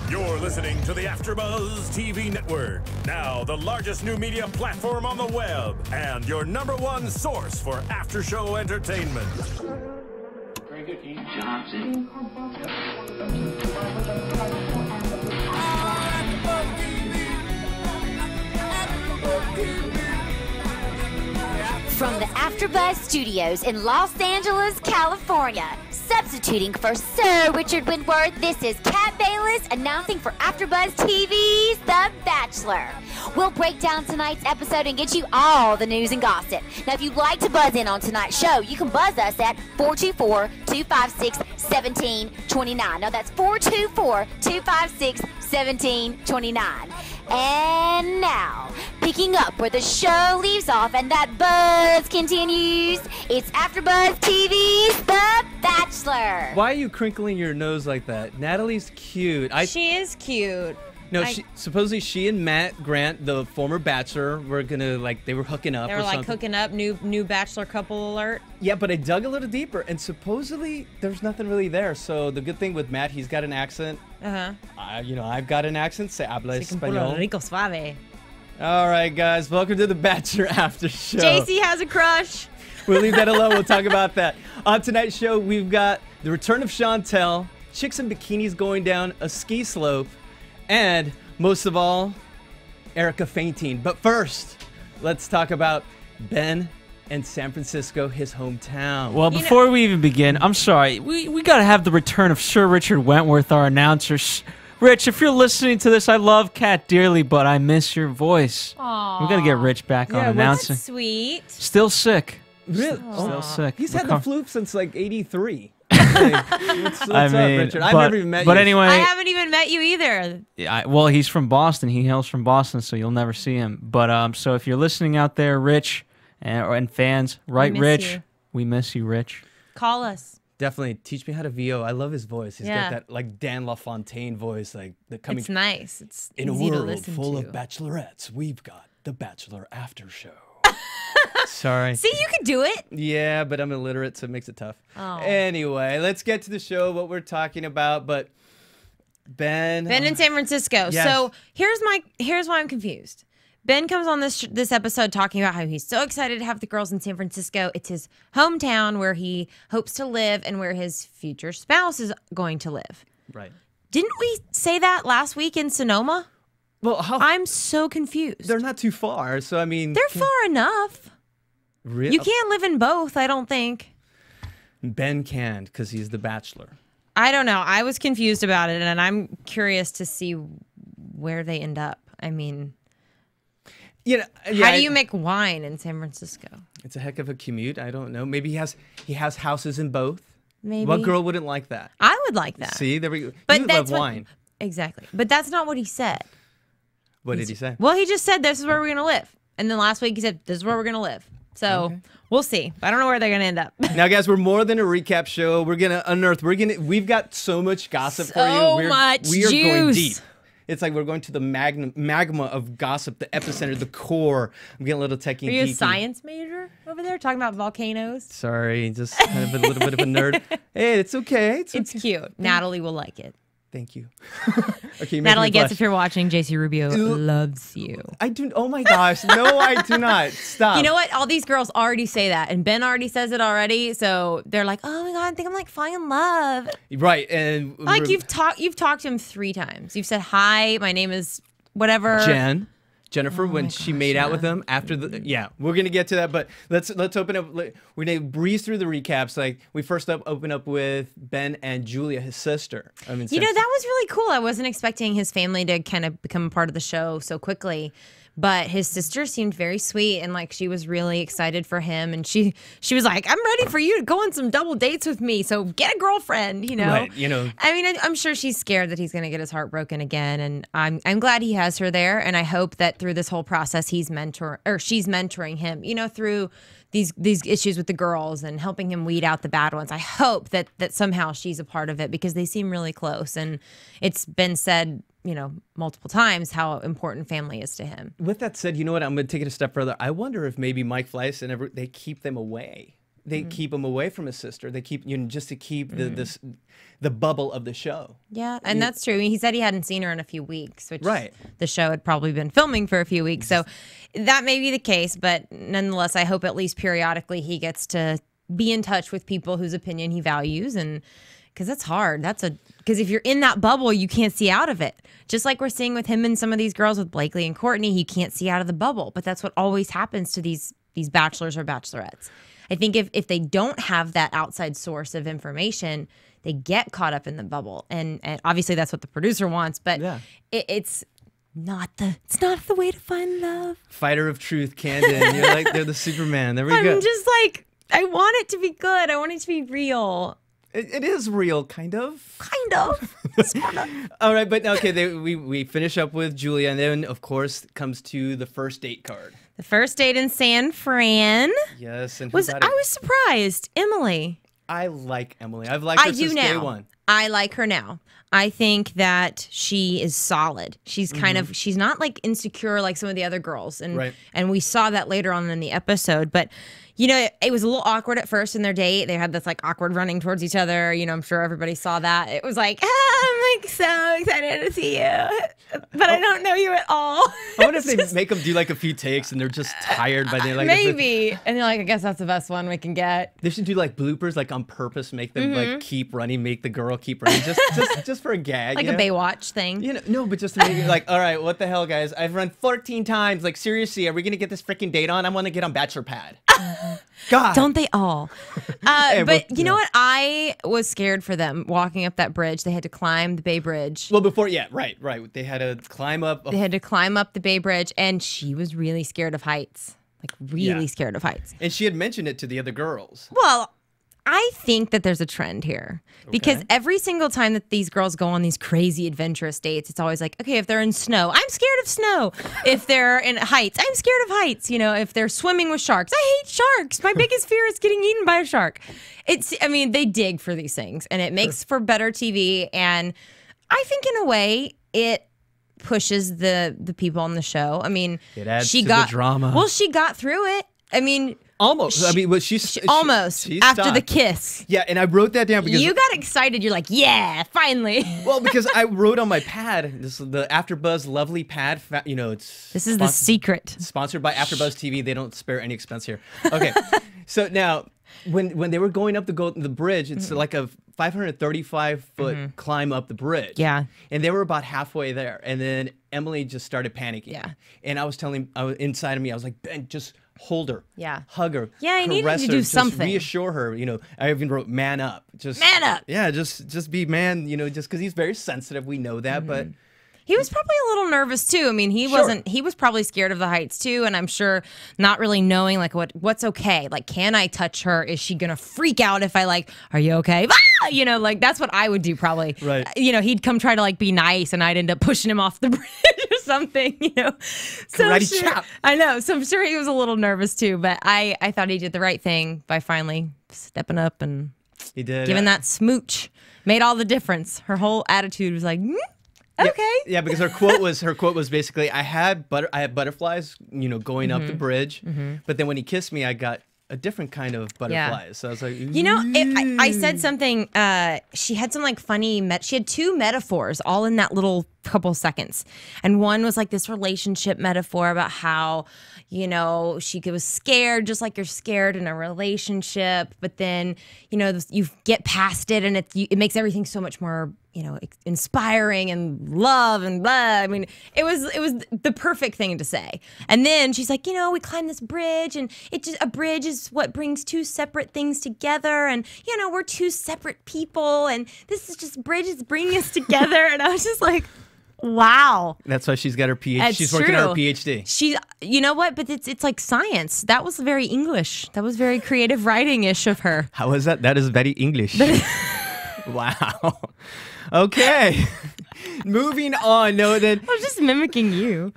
You're listening to the AFTERBUZZ TV network, now the largest new media platform on the web, and your #1 source for after-show entertainment. Very good, Ian Johnson. From the AFTERBUZZ Studios in Los Angeles, California, substituting for Sir Richard Wentworth, this is Kat Bayless announcing for AFTERBUZZ TV's The Bachelor. We'll break down tonight's episode and get you all the news and gossip. Now, if you'd like to buzz in on tonight's show, you can buzz us at 424-256-1729. Now, that's 424-256-1729. And now, picking up where the show leaves off and that buzz continues, it's AFTERBUZZ TV's The Bachelor. Why are you crinkling your nose like that? Natalie's cute. She is cute. No, supposedly she and Matt Grant, the former Bachelor, were gonna they were hooking up. They were hooking up. New Bachelor couple alert. Yeah, but I dug a little deeper, and supposedly there's nothing really there. So the good thing with Matt, he's got an accent. I've got an accent. Se habla español. Rico suave. All right, guys, welcome to the Bachelor After Show. JC has a crush. We'll leave that alone. We'll talk about that. On tonight's show, we've got the return of Shawntel, chicks in bikinis going down a ski slope, and most of all, Erica fainting. But first, let's talk about Ben and San Francisco, his hometown. Well, before we even begin, I'm sorry. We got to have the return of Sir Richard Wentworth, our announcer. Rich, if you're listening to this, I love Kat dearly, but I miss your voice. Aww. We got to get Rich back on announcing. That's sweet. Still sick. Really? Still sick. He's had the flu since like '83. What's up, Richard? I've never even met you. But anyway, I haven't even met you either. Well, he's from Boston. He hails from Boston, so you'll never see him. But so if you're listening out there, Rich and fans, right, Rich? We miss you, Rich. Call us. Definitely teach me how to VO. I love his voice. He's got that like Dan LaFontaine voice, coming. It's nice. It's in easy a to world listen full to. of bachelorettes. We've got the Bachelor After Show. Sorry. See, you can do it. Yeah, but I'm illiterate, so it makes it tough. Oh. Anyway, let's get to the show, what we're talking about. But Ben in San Francisco. Yes. So here's why I'm confused. Ben comes on this episode talking about how he's so excited to have the girls in San Francisco. It's his hometown where he hopes to live and where his future spouse is going to live. Right. Didn't we say that last week in Sonoma? Well, I'm so confused. They're not too far, so I mean... They're far enough. Really? You can't live in both, I don't think. Ben can, because he's the Bachelor. I don't know. I was confused about it, and I'm curious to see where they end up. I mean... how do you make wine in San Francisco? It's a heck of a commute. I don't know. Maybe he has houses in both. Maybe. What girl wouldn't like that? I would like that. See, there we go. But you that's love wine. Exactly. But that's not what he said. What did he say? Well, he just said this is where we're going to live. And then last week he said this is where we're going to live. So we'll see. I don't know where they're going to end up. Now, guys, we're more than a recap show. We're going to unearth. We've got so much gossip for you. We are going deep. It's like we're going to the magma of gossip, the epicenter, the core. I'm getting a little techie. Are you a science major over there talking about volcanoes? Sorry, just kind of a little bit of a nerd. Hey, it's okay. It's cute. Natalie will like it. Thank you. Okay, Natalie gets if you're watching. JC Rubio loves you. I do. Oh my gosh. No, I do not. Stop. You know what? All these girls already say that, and Ben already says it already. So they're like, "Oh my god, I think I'm like falling in love." Right, and like you've talked to him 3 times. You've said, "Hi, my name is whatever." Jennifer, when she made out with him after the we're gonna get to that, but let's open up. We're gonna breeze through the recaps. Like we first open up with Ben and Julia, his sister. I mean, that was really cool. I wasn't expecting his family to kind of become a part of the show so quickly. But his sister seemed very sweet, and like she was really excited for him, and she was like, "I'm ready for you to go on some double dates with me. So get a girlfriend, you know." Right, I mean, I'm sure she's scared that he's going to get his heart broken again, and I'm glad he has her there, and I hope that through this whole process she's mentoring him, through these issues with the girls and helping him weed out the bad ones. I hope that somehow she's a part of it because they seem really close, and it's been said, multiple times how important family is to him. With that said, you know what? I'm going to take it a step further. I wonder if maybe Mike Fleiss and they keep them away they keep him away from his sister. They keep just to keep the bubble of the show. Yeah, and that's true. He said he hadn't seen her in a few weeks, which Right. the show had probably been filming for a few weeks. So that may be the case, but nonetheless, I hope at least periodically he gets to be in touch with people whose opinion he values, and because that's hard. Because if you're in that bubble, you can't see out of it. Just like we're seeing with him and some of these girls with Blakely and Courtney, he can't see out of the bubble. But that's what always happens to these bachelors or bachelorettes. I think if they don't have that outside source of information, they get caught up in the bubble, and obviously that's what the producer wants. But it's not the way to find love. Fighter of truth, Canden. You're like they're the Superman. There we go. I'm just like, I want it to be good. I want it to be real. It is real, kind of. Kind of. All right, but okay, we finish up with Julia, and then of course comes to the first date card. The first date in San Fran. Yes, and I was surprised. Emily. I like Emily. I've liked her since day one. I like her now. I think that she is solid. She's kind of, she's not like insecure like some of the other girls. And and we saw that later on in the episode. But, you know, it was a little awkward at first in their date. They had this like awkward running towards each other. You know, I'm sure everybody saw that. It was like, I'm like so excited to see you. But I don't know you at all. I wonder if they make them do like a few takes and they're just tired by the end. Like, maybe. And they're like, I guess that's the best one we can get. They should do like bloopers, like on purpose, make them like keep running, make the girl keep running, just for a gag. Like a Baywatch thing. You know, no, but just to make it like, all right, what the hell, guys? I've run 14 times. Like, seriously, are we gonna get this freaking date on? I want to get on Bachelor Pad. God. Don't they all? But you know what? I was scared for them walking up that bridge. They had to climb the Bay Bridge. Well, before, right. They had to climb up. They had to climb up the Bay Bridge, and she was really scared of heights. Like, really scared of heights. And she had mentioned it to the other girls. Well, I think that there's a trend here because every single time that these girls go on these crazy adventurous dates, it's always like, okay, if they're in snow, I'm scared of snow. If they're in heights, I'm scared of heights. You know, if they're swimming with sharks, I hate sharks. My biggest fear is getting eaten by a shark. I mean, they dig for these things and it makes for better TV. And I think in a way it pushes the people on the show. I mean, it adds to the drama. Well, she got through it. I mean, almost. She almost after the kiss. Yeah, and I wrote that down because you got excited. You're like, yeah, finally. Well, because I wrote on my pad, this is the AfterBuzz lovely pad. You know, this is the secret. Sponsored by AfterBuzz TV. They don't spare any expense here. Okay, so now when they were going up the bridge, it's like a 535-foot climb up the bridge. Yeah, and they were about halfway there, and then Emily just started panicking. Yeah, and I was inside of me, I was like, Ben, just hold her. Yeah. Hug her. Yeah, I needed to her, do just something. reassure her. You know, I even wrote man up. Just man up. Yeah, just be man, you know, just because he's very sensitive. We know that, but he was probably a little nervous too. I mean, he was probably scared of the heights too, and I'm sure not really knowing like what's okay. Like, can I touch her? Is she gonna freak out if I like, are you okay? Ah! You know, like that's what I would do probably. Right. You know, he'd come try to like be nice and I'd end up pushing him off the bridge or something, you know. So karate chop. I know. So I'm sure he was a little nervous too, but I thought he did the right thing by finally stepping up and he did giving that smooch. Made all the difference. Her whole attitude was like, okay. Yeah, because her quote was basically, I had butterflies, you know, going up the bridge, but then when he kissed me, I got a different kind of butterflies. Yeah. So I was like, you know, I said something. She had some like funny. She had two metaphors all in that little couple seconds, and one was like this relationship metaphor about how, you know, she was scared, just like you're scared in a relationship, but then, you know, you get past it, and it makes everything so much more, you know, inspiring and love and blah. I mean, it was the perfect thing to say. And then she's like, you know, we climbed this bridge, and a bridge is what brings two separate things together, and you know, we're two separate people, and this is just bridges bringing us together. And I was just like, wow. That's why she's got her PhD. She's working on her PhD. You know what? But it's like science. That was very English. That was very creative writing-ish of her. How is that? That is very English. Wow. Okay. Moving on. No, then I was just mimicking you.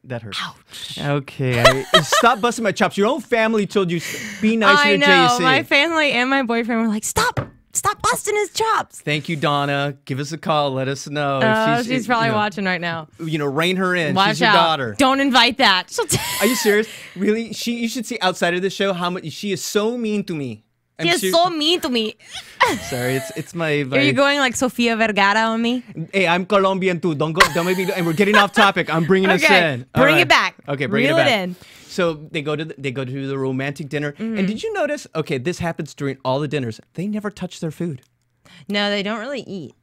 That hurts. Ouch. Okay. Stop busting my chops. Your own family told you be nicer to JC. I know. My family and my boyfriend were like, stop busting his chops. Thank you, Donna. Give us a call. Let us know. If she's probably watching right now. You know, rein her in. Watch she's your out. daughter. Don't invite that. Are you serious? Really? You should see outside of the show how much she is so mean to me. She's so mean to me. Sorry, it's my. Are you going like Sofia Vergara on me? Hey, I'm Colombian too. Don't make me. And we're getting off topic. I'm bringing us in. Bring it back. Okay, bring Reel it back. in. So they go to the romantic dinner, and did you notice? Okay, this happens during all the dinners. They never touch their food. No, they don't really eat.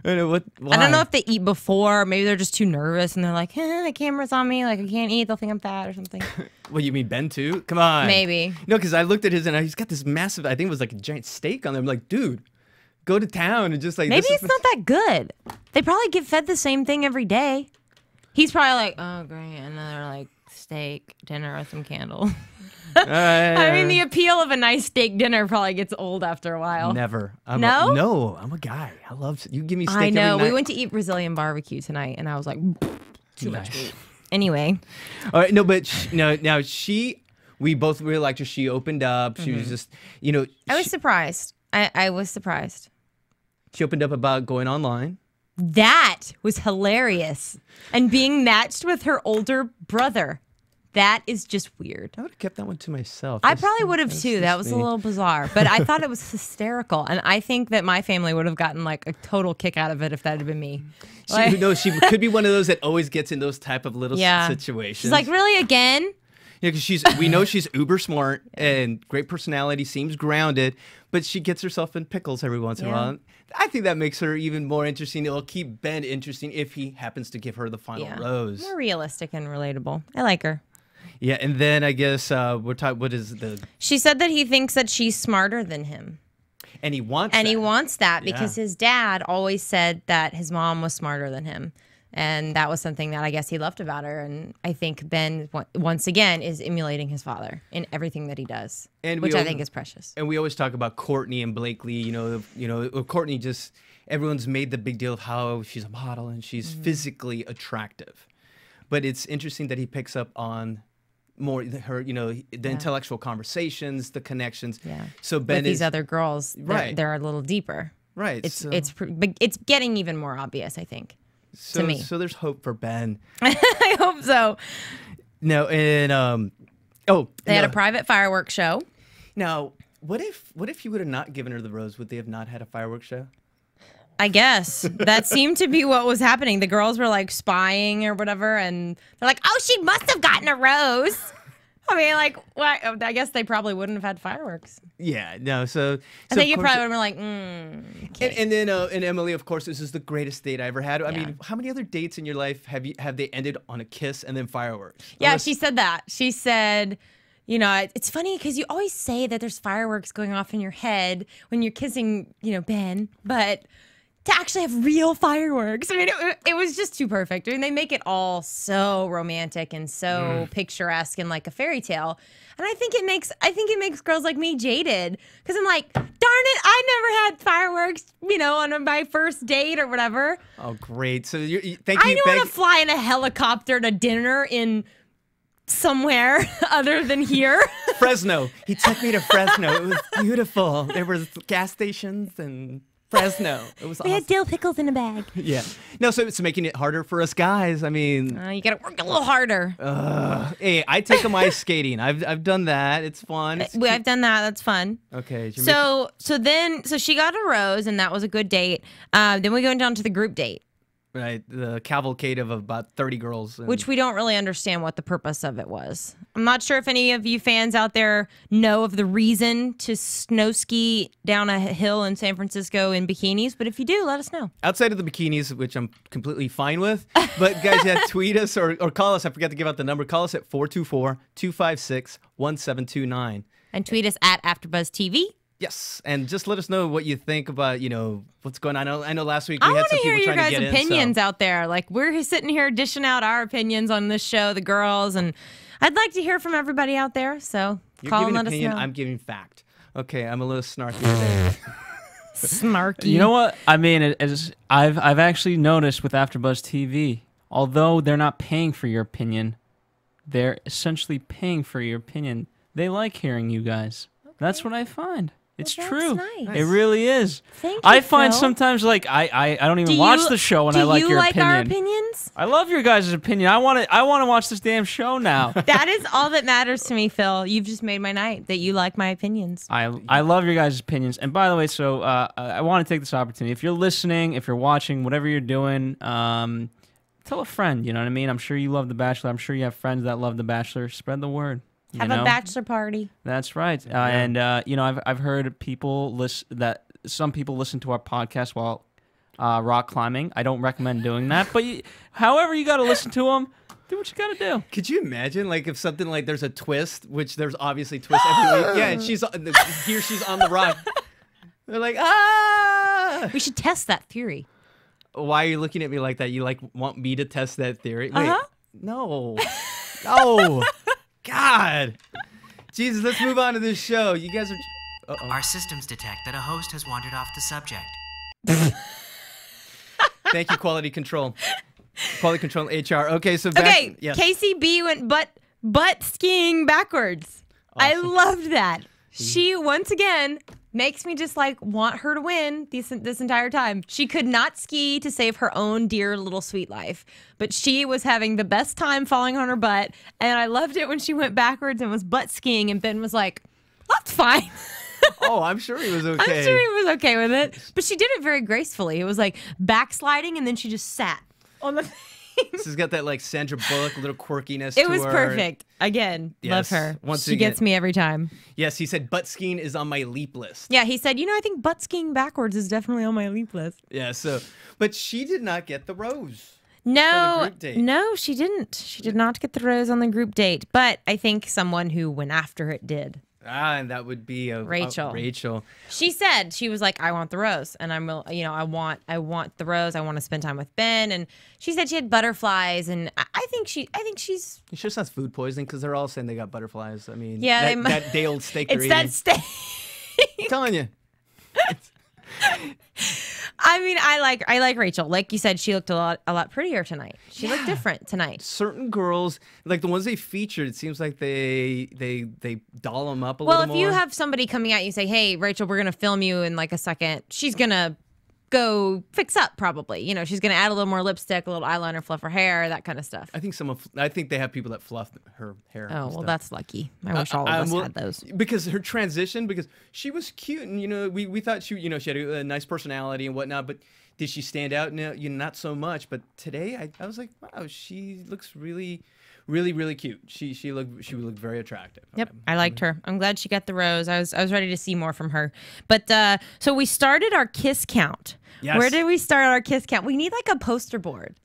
I don't know I don't know if they eat before. Maybe they're just too nervous and they're like, the camera's on me. Like, I can't eat. They'll think I'm fat or something. Well, you mean Ben too? Come on. Maybe. No, because I looked at his and he's got this massive, I think it was like a giant steak on there. I'm like, dude, go to town and just like. Maybe it's not that good. They probably get fed the same thing every day. He's probably like, oh, great. Another like steak dinner with some candles. I mean, the appeal of a nice steak dinner probably gets old after a while. Never. No? No, I'm a guy. I love you. Give me steak I know. every night. We went to eat Brazilian barbecue tonight, and I was like, too much meat. Anyway. All right, no, but now we both really liked her. She opened up. She was just, I was surprised. I was surprised. She opened up about going online. That was hilarious. And being matched with her older brother. That is just weird. I would have kept that one to myself. I probably would have too. That was a little bizarre. But I thought it was hysterical. And I think that my family would have gotten like a total kick out of it if that had been me. She could be one of those that always gets in those type of little situations. She's like, really, again? Yeah, because we know she's uber smart and great personality, seems grounded, but she gets herself in pickles every once in a while. I think that makes her even more interesting. It'll keep Ben interesting if he happens to give her the final rose. More realistic and relatable. I like her. Yeah, and then I guess we're talking. What is the? She said that he thinks that she's smarter than him, and he wants. And that. he wants that because his dad always said that his mom was smarter than him, and that was something that I guess he loved about her. And I think Ben once again is emulating his father in everything that he does, which I think is precious. And we always talk about Courtney and Blakely. Courtney just everyone's made the big deal of how she's a model and she's physically attractive, but it's interesting that he picks up on. More her, the intellectual conversations, the connections. Yeah. So Ben with these other girls, they're a little deeper. Right. It's getting even more obvious, I think. So, to me. So there's hope for Ben. I hope so. No, and they had a private fireworks show. Now, what if you would have not given her the rose? Would they have not had a fireworks show? I guess that seemed to be what was happening. The girls were like spying or whatever, and they're like, "Oh, she must have gotten a rose." I mean, like, what? I guess they probably wouldn't have had fireworks. Yeah, no. So I think you probably would have been like, okay. And then, and Emily, of course, this is the greatest date I ever had. I mean, how many other dates in your life have they ended on a kiss and then fireworks? Yeah, she said that. She said. It's funny because you always say that there's fireworks going off in your head when you're kissing, Ben, but to actually have real fireworks, I mean, it was just too perfect. I mean, they make it all so romantic and so picturesque and like a fairy tale. And I think it makes girls like me jaded because I'm like, darn it, I never had fireworks, on my first date or whatever. Oh, great. So thank you. I didn't want to fly in a helicopter to dinner in somewhere other than here. Fresno. He took me to Fresno. It was beautiful. There were gas stations and Fresno. It was awesome. We had dill pickles in a bag. Yeah. No, so it's making it harder for us guys. I mean, you gotta work a little harder. Hey, I take them ice skating. I've done that. It's fun. I've done that. That's fun. Okay. So she got a rose, and that was a good date. Then we went down to the group date. Right, the cavalcade of about 30 girls. Which we don't really understand what the purpose of it was. I'm not sure if any of you fans out there know of the reason to snow ski down a hill in San Francisco in bikinis, but if you do, let us know. Outside of the bikinis, which I'm completely fine with, but guys, tweet us or call us. I forgot to give out the number. Call us at 424-256-1729. And tweet us at AfterBuzz TV. Yes, and just let us know what you think about, what's going on. I know last week we had some people trying to get in. I want to hear your guys' opinions out there. Like, we're sitting here dishing out our opinions on this show, the girls, and I'd like to hear from everybody out there, so call and let us know. I'm giving fact. Okay, I'm a little snarky today. Snarky. You know what? I mean, I've actually noticed with AfterBuzz TV, although they're not paying for your opinion, they're essentially paying for your opinion. They like hearing you guys. Okay. That's what I find. It's Well, true. that's nice. It really is. Thank you, I find Phil. sometimes like I don't even watch the show and I like your opinion. Do you like our opinions? I love your guys' opinion. I want to watch this damn show now. That is all that matters to me, Phil. You've just made my night that you like my opinions. I love your guys' opinions. And by the way, so I want to take this opportunity. If you're listening, if you're watching, whatever you're doing, tell a friend. You know what I mean? I'm sure you love The Bachelor. I'm sure you have friends that love The Bachelor. Spread the word. Have a bachelor party. That's right. And you know, I've heard people some people listen to our podcast while rock climbing. I don't recommend doing that, but however you got to listen to them, do what you got to do. Could you imagine, like, if something like there's a twist, which there's obviously twists every week. Yeah, and she's on the rock. They're like, ah! We should test that theory. Why are you looking at me like that? You like want me to test that theory? Wait, Uh-huh. no, no. God. Jesus, let's move on to this show. You guys are... Uh-oh. Our systems detect that a host has wandered off the subject. Thank you, quality control. Quality control HR. Okay, so back... Okay, Yes. KCB went butt skiing backwards. I Awesome. loved that. She, once again, makes me just like want her to win this entire time. She could not ski to save her own dear little sweet life, but she was having the best time falling on her butt, and I loved it when she went backwards and was butt skiing, and Ben was like, that's fine. Oh, I'm sure he was okay. I'm sure he was okay with it, but she did it very gracefully. It was like backsliding, and then she just sat on the thing. She's got that, like, Sandra Bullock little quirkiness It to was her. perfect. Again, Yes. love her. Once She again. gets me every time. Yes, he said butt skiing is on my leap list. Yeah, he said, I think butt skiing backwards is definitely on my leap list. Yeah, so... But she did not get the rose. No, group date. no, she didn't. She did not get the rose on the group date, but I think someone who went after it did. And that would be Rachel. Rachel. She said, she was like, I want the rose, and I want the rose. I want to spend time with Ben, and she said she had butterflies, and I think she's. It sure sounds food poisoning because they're all saying they got butterflies. I mean, Yeah, that day old steak they're It's eating. that steak. I'm telling you. I mean, I like Rachel. Like you said, she looked a lot prettier tonight. She looked different tonight. Certain girls, like the ones they featured, it seems like they doll them up a Well, little if more. you have somebody coming at you say, "Hey, Rachel, we're gonna film you in like a second," she's gonna go fix up probably. She's gonna add a little more lipstick, a little eyeliner, fluff her hair, that kind of stuff. I think they have people that fluff her hair. Oh, and well, stuff. that's lucky. I wish all of us well, had those. Because her transition, because she was cute, and we thought she had a nice personality and whatnot, but did she stand out? No, not so much. But today, I was like, wow, she looks really, really, really cute. She looked very attractive. Yep, I liked her. I'm glad she got the rose. I was ready to see more from her. But so we started our kiss count. Yes. Where did we start our kiss count? We need like a poster board.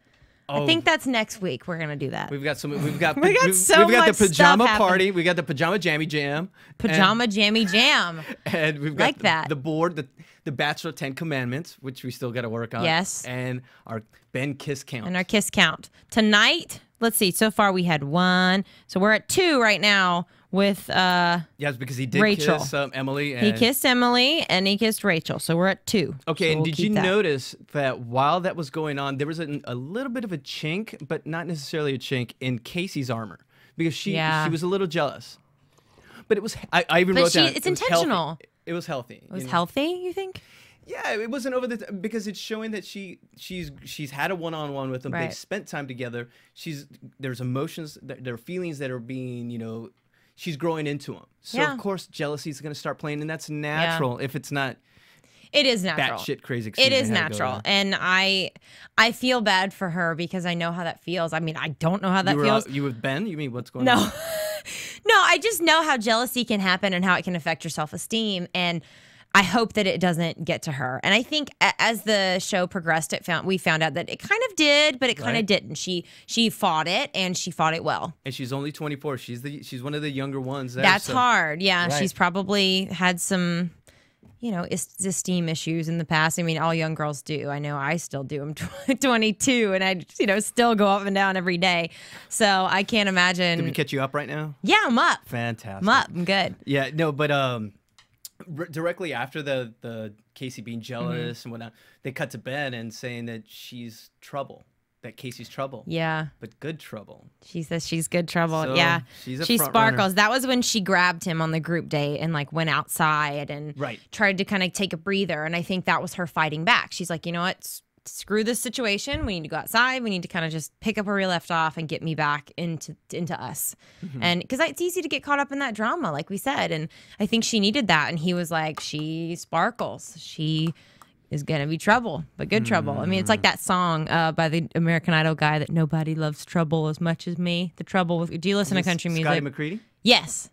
Oh. I think that's next week. We're gonna do that. We've got so We got we've got much the pajama stuff party. happening. We got the pajama jammy jam. Pajama jammy jam. And we've got Like that. the board, the Bachelor 10 Commandments, which we still got to work on. Yes. And our Ben kiss count. And our kiss count tonight. Let's see. So far we had 1. So we're at 2 right now with Yes, because he did Rachel. kiss Emily. And he kissed Emily and he kissed Rachel. So we're at 2. Okay, So and we'll did you keep that. notice that while that was going on, there was a little bit of a chink, but not necessarily a chink in Casey's armor because she was a little jealous. But it was I even But wrote down it's it was healthy. intentional. It was healthy. It was healthy, you think? Yeah, it wasn't over the because it's showing that she's had a one-on-one with him. Right. They've spent time together. There's emotions, there are feelings that are being, she's growing into him. So Yeah. of course jealousy is going to start playing, and that's natural if it's not It is natural. batshit crazy. It is Excuse me, I had to go natural. there. And I feel bad for her because I know how that feels. I mean, I don't know how that feels. You with Ben? You mean what's going No. on? No, I just know how jealousy can happen and how it can affect your self-esteem, and I hope that it doesn't get to her. And I think as the show progressed, we found out that it kind of did, but it kind of Right. didn't. She fought it, and she fought it well. And she's only 24. She's one of the younger ones. There, That's so- hard. Yeah, Right. she's probably had some, esteem issues in the past. I mean, all young girls do. I know I still do. I'm 22, and I, still go up and down every day. So I can't imagine. Can we catch you up right now? Yeah, I'm up. Fantastic. I'm up. I'm good. Yeah, no, but directly after the Casey being jealous and whatnot, they cut to Ben and saying that she's trouble. that Casey's trouble. Yeah. But good trouble. She says she's good trouble. So, yeah. she sparkles. That was when she grabbed him on the group date and like went outside and tried to kind of take a breather. And I think that was her fighting back. She's like, you know what? Screw this situation. We need to go outside. We need to kind of just pick up where we left off and get me back into us. And because it's easy to get caught up in that drama, like we said. And I think she needed that. And he was like, she sparkles. She is going to be trouble, but good trouble. I mean, it's like that song by the American Idol guy that nobody loves trouble as much as me. The trouble with, do you listen to country music? Scotty McCready? Yes.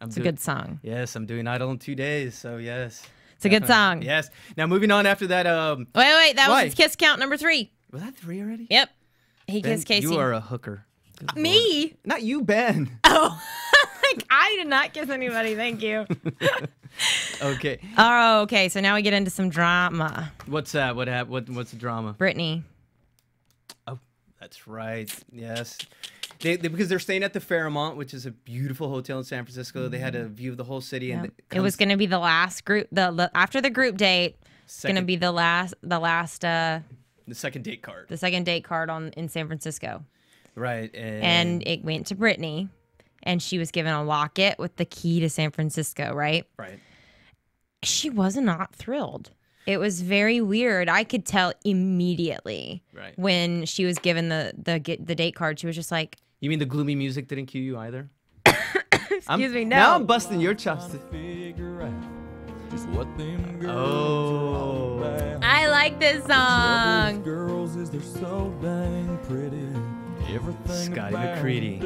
It's a good song. Yes, I'm doing Idol in 2 days, so yes. It's a good song. Yes. Now moving on after that. Wait, that was his kiss count number 3. Was that 3 already? Yep. He Ben, kissed Casey. You are a hooker. Good Me? Lord. Not you, Ben. Oh, I did not kiss anybody. Thank you. Okay. Oh, okay. So now we get into some drama. What's that? What's the drama? Brittany. Oh, that's right. Yes. Because they're staying at the Fairmont, which is a beautiful hotel in San Francisco. They had a view of the whole city, and it was going to be the last group. After the group date, it's going to be the second date card. The second date card in San Francisco. Right. And it went to Brittany, and she was given a locket with the key to San Francisco. Right. Right. She was not thrilled. It was very weird. I could tell immediately when she was given the date card. She was just like, "You mean the gloomy music didn't cue you either?" Excuse me. No. Now I'm busting your chops. Oh. I like this song. Scotty McCready.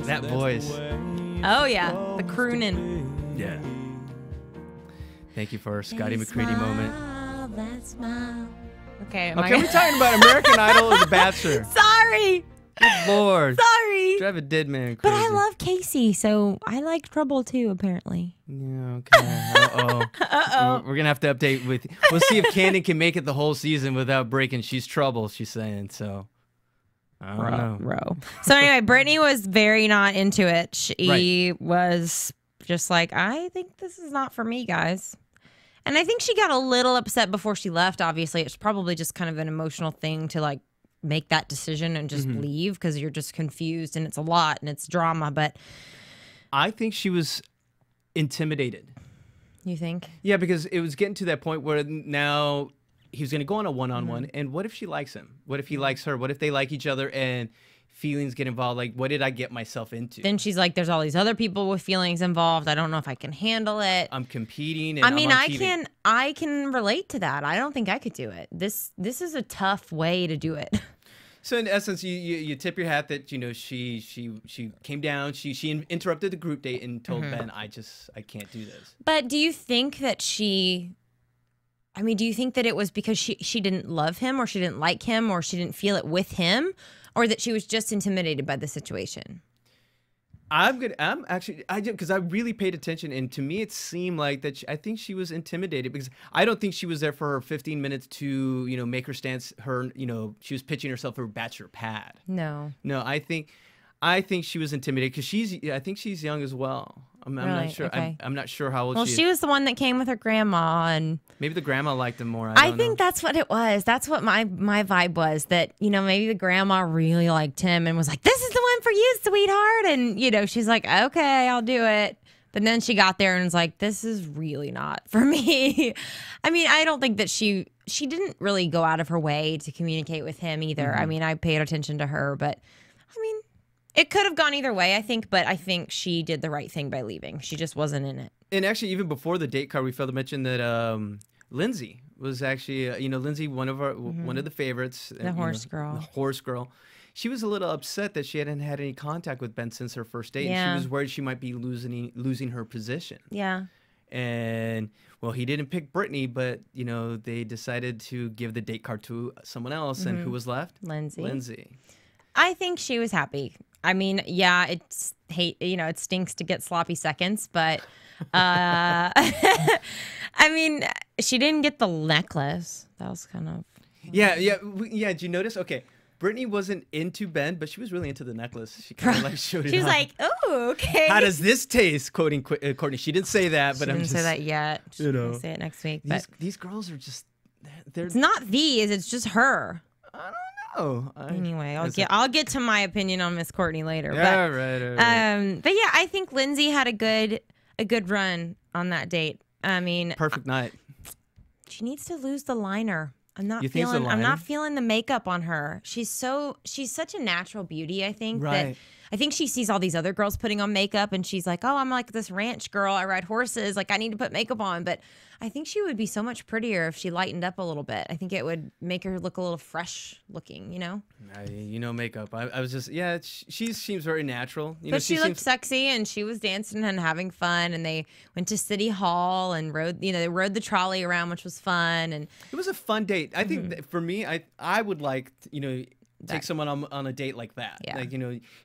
That voice. Oh yeah, the crooning. Yeah. Thank you for our Scotty McCready moment. Okay. We're talking about American Idol or The Bachelor. Sorry. Good Lord. Sorry. Drive a dead man But crazy. I love Casey, so I like trouble too, apparently. Yeah, okay. Uh-oh. We're going to have to update with... We'll see if Canden can make it the whole season without breaking. She's trouble, she's saying, so... I don't know. So anyway, Brittany was very not into it. She was just like, I think this is not for me, guys. And I think she got a little upset before she left, obviously. It's probably just kind of an emotional thing to like make that decision and just leave because you're just confused and it's a lot and it's drama. But I think she was intimidated. You think? Yeah, because it was getting to that point where now he was going to go on a one-on-one. And what if she likes him? What if he likes her? What if they like each other and feelings get involved? Like, what did I get myself into? Then she's like, there's all these other people with feelings involved. I don't know if I can handle it. I'm competing. And I can relate to that. I don't think I could do it. This is a tough way to do it. So in essence, you tip your hat that, you know, she came down, she interrupted the group date and told Ben, I can't do this. But do you think that do you think that it was because she didn't love him or she didn't like him or she didn't feel it with him, or that she was just intimidated by the situation? Because I really paid attention, and to me it seemed like that I think she was intimidated because I don't think she was there for her 15 minutes to, you know, make her stance. She was pitching herself for bachelor pad. No, I think she was intimidated because I think she's young as well. I'm not sure. Okay. I'm not sure how old she is. Well, she was the one that came with her grandma, and maybe the grandma liked him more. I think that's what it was. That's what my vibe was, that, you know, maybe the grandma really liked him and was like, this is the one for you, sweetheart. And, you know, she's like, okay, I'll do it. But then she got there and was like, this is really not for me. I mean, I don't think that she didn't really go out of her way to communicate with him either. I mean, I paid attention to her, but I mean, it could have gone either way, I think, but I think she did the right thing by leaving. She just wasn't in it. And actually, even before the date card, we failed to mention that Lindsay was actually, Lindsay, one of the favorites. The horse girl. The horse girl. She was a little upset that she hadn't had any contact with Ben since her first date. Yeah. And she was worried she might be losing her position. Yeah. And, well, he didn't pick Brittany, but, you know, they decided to give the date card to someone else. And who was left? Lindsay. I think she was happy. I mean, yeah, it stinks to get sloppy seconds, but I mean, she didn't get the necklace. That was kind of yeah. Did you notice? Okay, Brittany wasn't into Ben, but she was really into the necklace. She kind of like showed it. She was like, "Oh, okay. How does this taste?" Quoting Courtney. She didn't say that, but she didn't say that yet. She's gonna say it next week. But these girls are just It's not these. It's just her. I don't know. Anyway, I'll get to my opinion on Miss Courtney later. Yeah, right. But yeah, I think Lindsay had a good run on that date. I mean, perfect night. She needs to lose the liner. I'm not You think it's the feeling. I'm liner? not feeling the makeup on her. She's such a natural beauty. I think Right. I think she sees all these other girls putting on makeup, and she's like, "Oh, I'm like this ranch girl. I ride horses. Like I need to put makeup on." But I think she would be so much prettier if she lightened up a little bit. I think it would make her look a little fresh looking. You know. Makeup. I was just she seems very natural. But she looked sexy, and she was dancing and having fun. And they went to City Hall and they rode the trolley around, which was fun. And it was a fun date. I think that for me, I would like take someone on a date like that. Yeah. Like,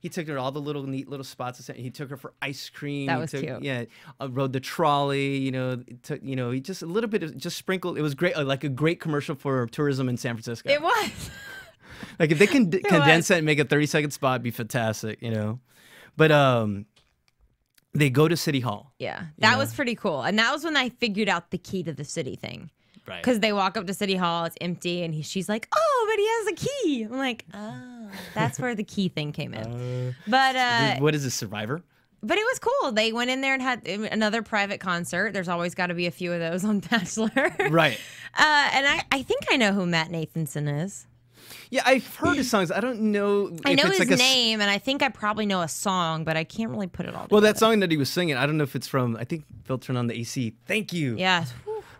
he took her to all the neat little spots. He took her for ice cream. That was cute. Yeah, rode the trolley. He just a little bit of just sprinkled. It was great, like a great commercial for tourism in San Francisco. It was. Like if they can condense that and make a 30-second spot, it'd be fantastic. But they go to City Hall. Yeah, that was pretty cool. And that was when I figured out the key to the city thing. Right. Because they walk up to City Hall, it's empty, and she's like, "Oh, but he has a key." I'm like, "Oh, that's where the key thing came in." But what is this, Survivor? But it was cool. They went in there and had another private concert. There's always got to be a few of those on Bachelor. Right. And I think I know who Matt Nathanson is. Yeah, I've heard his songs. I don't know. I know it's his like name, and I think I probably know a song, but I can't really put it all together. Well, that song that he was singing, I don't know if it's from. I think Phil turned on the AC. Thank you. Yeah.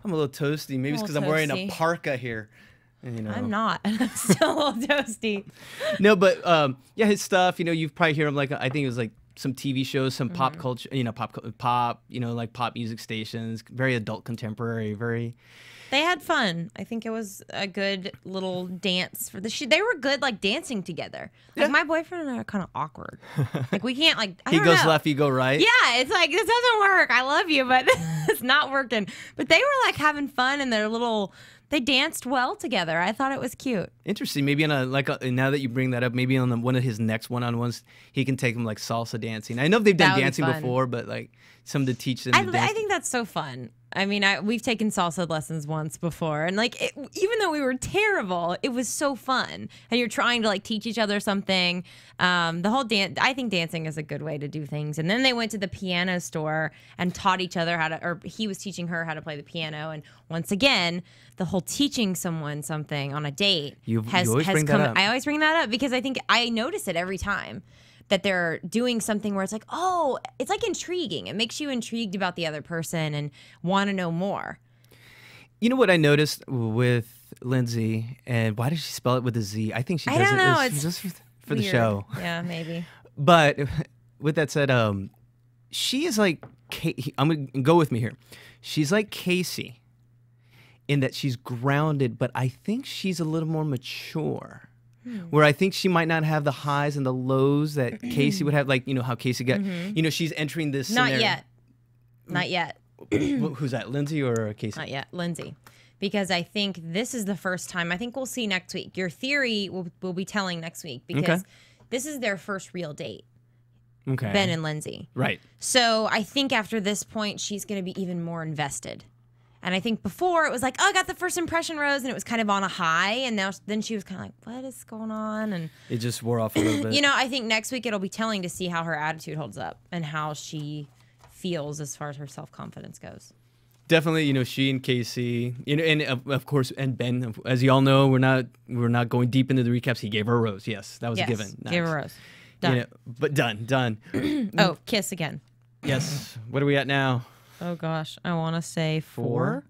I'm a little toasty. Maybe it's because I'm wearing a parka here. I'm not. I'm still a little toasty. No, but his stuff. You've probably heard him like I think it was like some TV shows, some pop culture. Pop. Like pop music stations. Very adult contemporary. Very. They had fun. I think it was a good little dance for they were good, like dancing together. Like my boyfriend and I are kind of awkward. Like we can't He goes left, you go right. Yeah, it's like this doesn't work. I love you, but it's not working. But they were like having fun and they danced well together. I thought it was cute. Interesting. Maybe now that you bring that up, maybe on one of his next one-on-ones, he can take them like salsa dancing. I know they've done dancing before, but like some to teach them. I think that's so fun. I mean, we've taken salsa lessons once before, and like even though we were terrible, it was so fun. And you're trying to like teach each other something. The whole dance. I think dancing is a good way to do things. And then they went to the piano store and taught each other or he was teaching her how to play the piano. And once again, the whole teaching someone something on a date has bring come. That up. I always bring that up because I think I notice it every time. That they're doing something where it's like, oh, it's like intriguing. It makes you intrigued about the other person and want to know more. You know what I noticed with Lindsay, and why does she spell it with a Z? I think she does don't know. It's just for the show. Yeah, maybe. But with that said, she is like, I'm going to go with me here. She's like Casey in that she's grounded, but I think she's a little more mature. Where I think she might not have the highs and the lows that Casey would have, like, how Casey got, she's entering this scenario. Not yet. Who's that, Lindsay or Casey? Not yet, Lindsay. Because I think this is the first time, I think we'll see next week. Your theory we'll be telling next week because this is their first real date. Okay. Ben and Lindsay. Right. So I think after this point, she's going to be even more invested. And I think before it was like, oh, I got the first impression rose, and it was kind of on a high. And then she was kind of like, what is going on? And it just wore off a little bit. I think next week it'll be telling to see how her attitude holds up and how she feels as far as her self-confidence goes. Definitely, she and Casey, and of course, and Ben, as you all know, we're not going deep into the recaps. He gave her a rose. Yes, that was a given. Nice. Gave her a rose. Done. But done. Oh, kiss again. Yes. What are we at now? Oh, gosh. I want to say 4.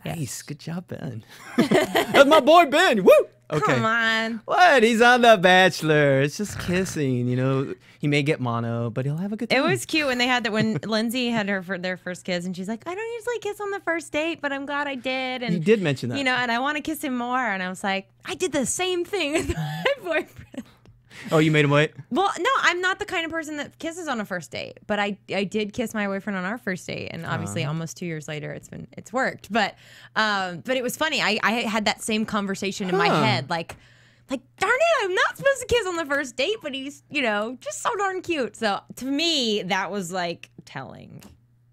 Nice. Yes. Good job, Ben. That's my boy, Ben. Woo! Okay. Come on. What? He's on The Bachelor. It's just kissing, He may get mono, but he'll have a good time. It was cute when they had that, when Lindsay had their first kiss, and she's like, I don't usually kiss on the first date, but I'm glad I did. And you did mention that. And I want to kiss him more. And I was like, I did the same thing with my boyfriend. Oh, you made him wait? Well, no, I'm not the kind of person that kisses on a first date, but I did kiss my boyfriend on our first date, and obviously almost 2 years later it's worked. But it was funny. I had that same conversation in my head, like darn it, I'm not supposed to kiss on the first date, but he's just so darn cute. So to me, that was like telling.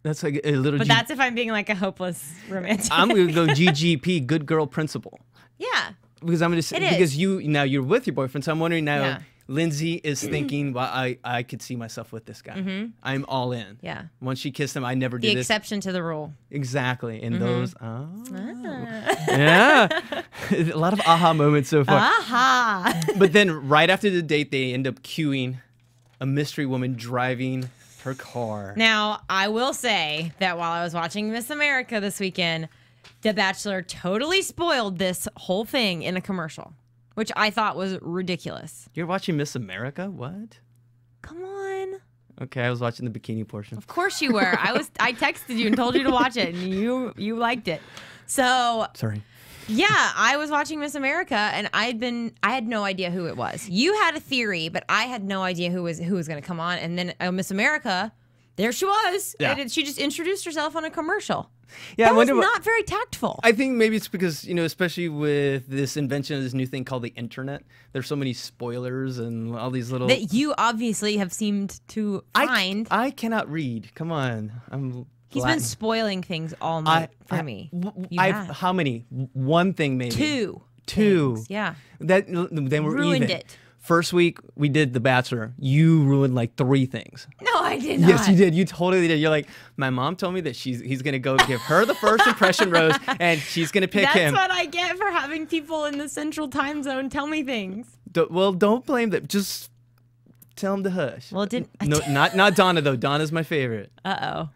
That's like a little. But that's if I'm being like a hopeless romantic. I'm gonna go GGP, good girl principle. Yeah. Because I'm gonna say because you're with your boyfriend, so I'm wondering now. Yeah. Lindsay is thinking, well, I could see myself with this guy. I'm all in. Yeah. Once she kissed him, I never The did this. exception to the rule. Exactly. And those, yeah. A lot of aha moments so far. Aha. But then right after the date, they end up cueing a mystery woman driving her car. Now, I will say that while I was watching Miss America this weekend, The Bachelor totally spoiled this whole thing in a commercial, which I thought was ridiculous. You're watching Miss America? What? Come on. Okay, I was watching the bikini portion. Of course you were. I texted you and told you to watch it, and you liked it. So Sorry. yeah, I was watching Miss America, and I had no idea who it was. You had a theory, but I had no idea who was going to come on. And then Miss America, there she was. Yeah. And she just introduced herself on a commercial. Yeah, That was not very tactful. I think maybe it's because, especially with this invention of this new thing called the internet, there's so many spoilers and all these little... That you obviously have seemed to find. I cannot read. Come on. He's Latin. been spoiling things all night for me. You have. How many? One thing maybe. Two. Two. Yeah. Then we're Ruined even. it. First week we did The Bachelor. You ruined like 3 things. No, I did not. Yes, you did. You totally did. You're like, my mom told me that he's gonna go give her the first impression rose, and she's gonna pick him. That's what I get for having people in the central time zone tell me things. Well, don't blame them. Just tell him to hush. Well, it didn't. No, not Donna though. Donna's my favorite. Uh-oh.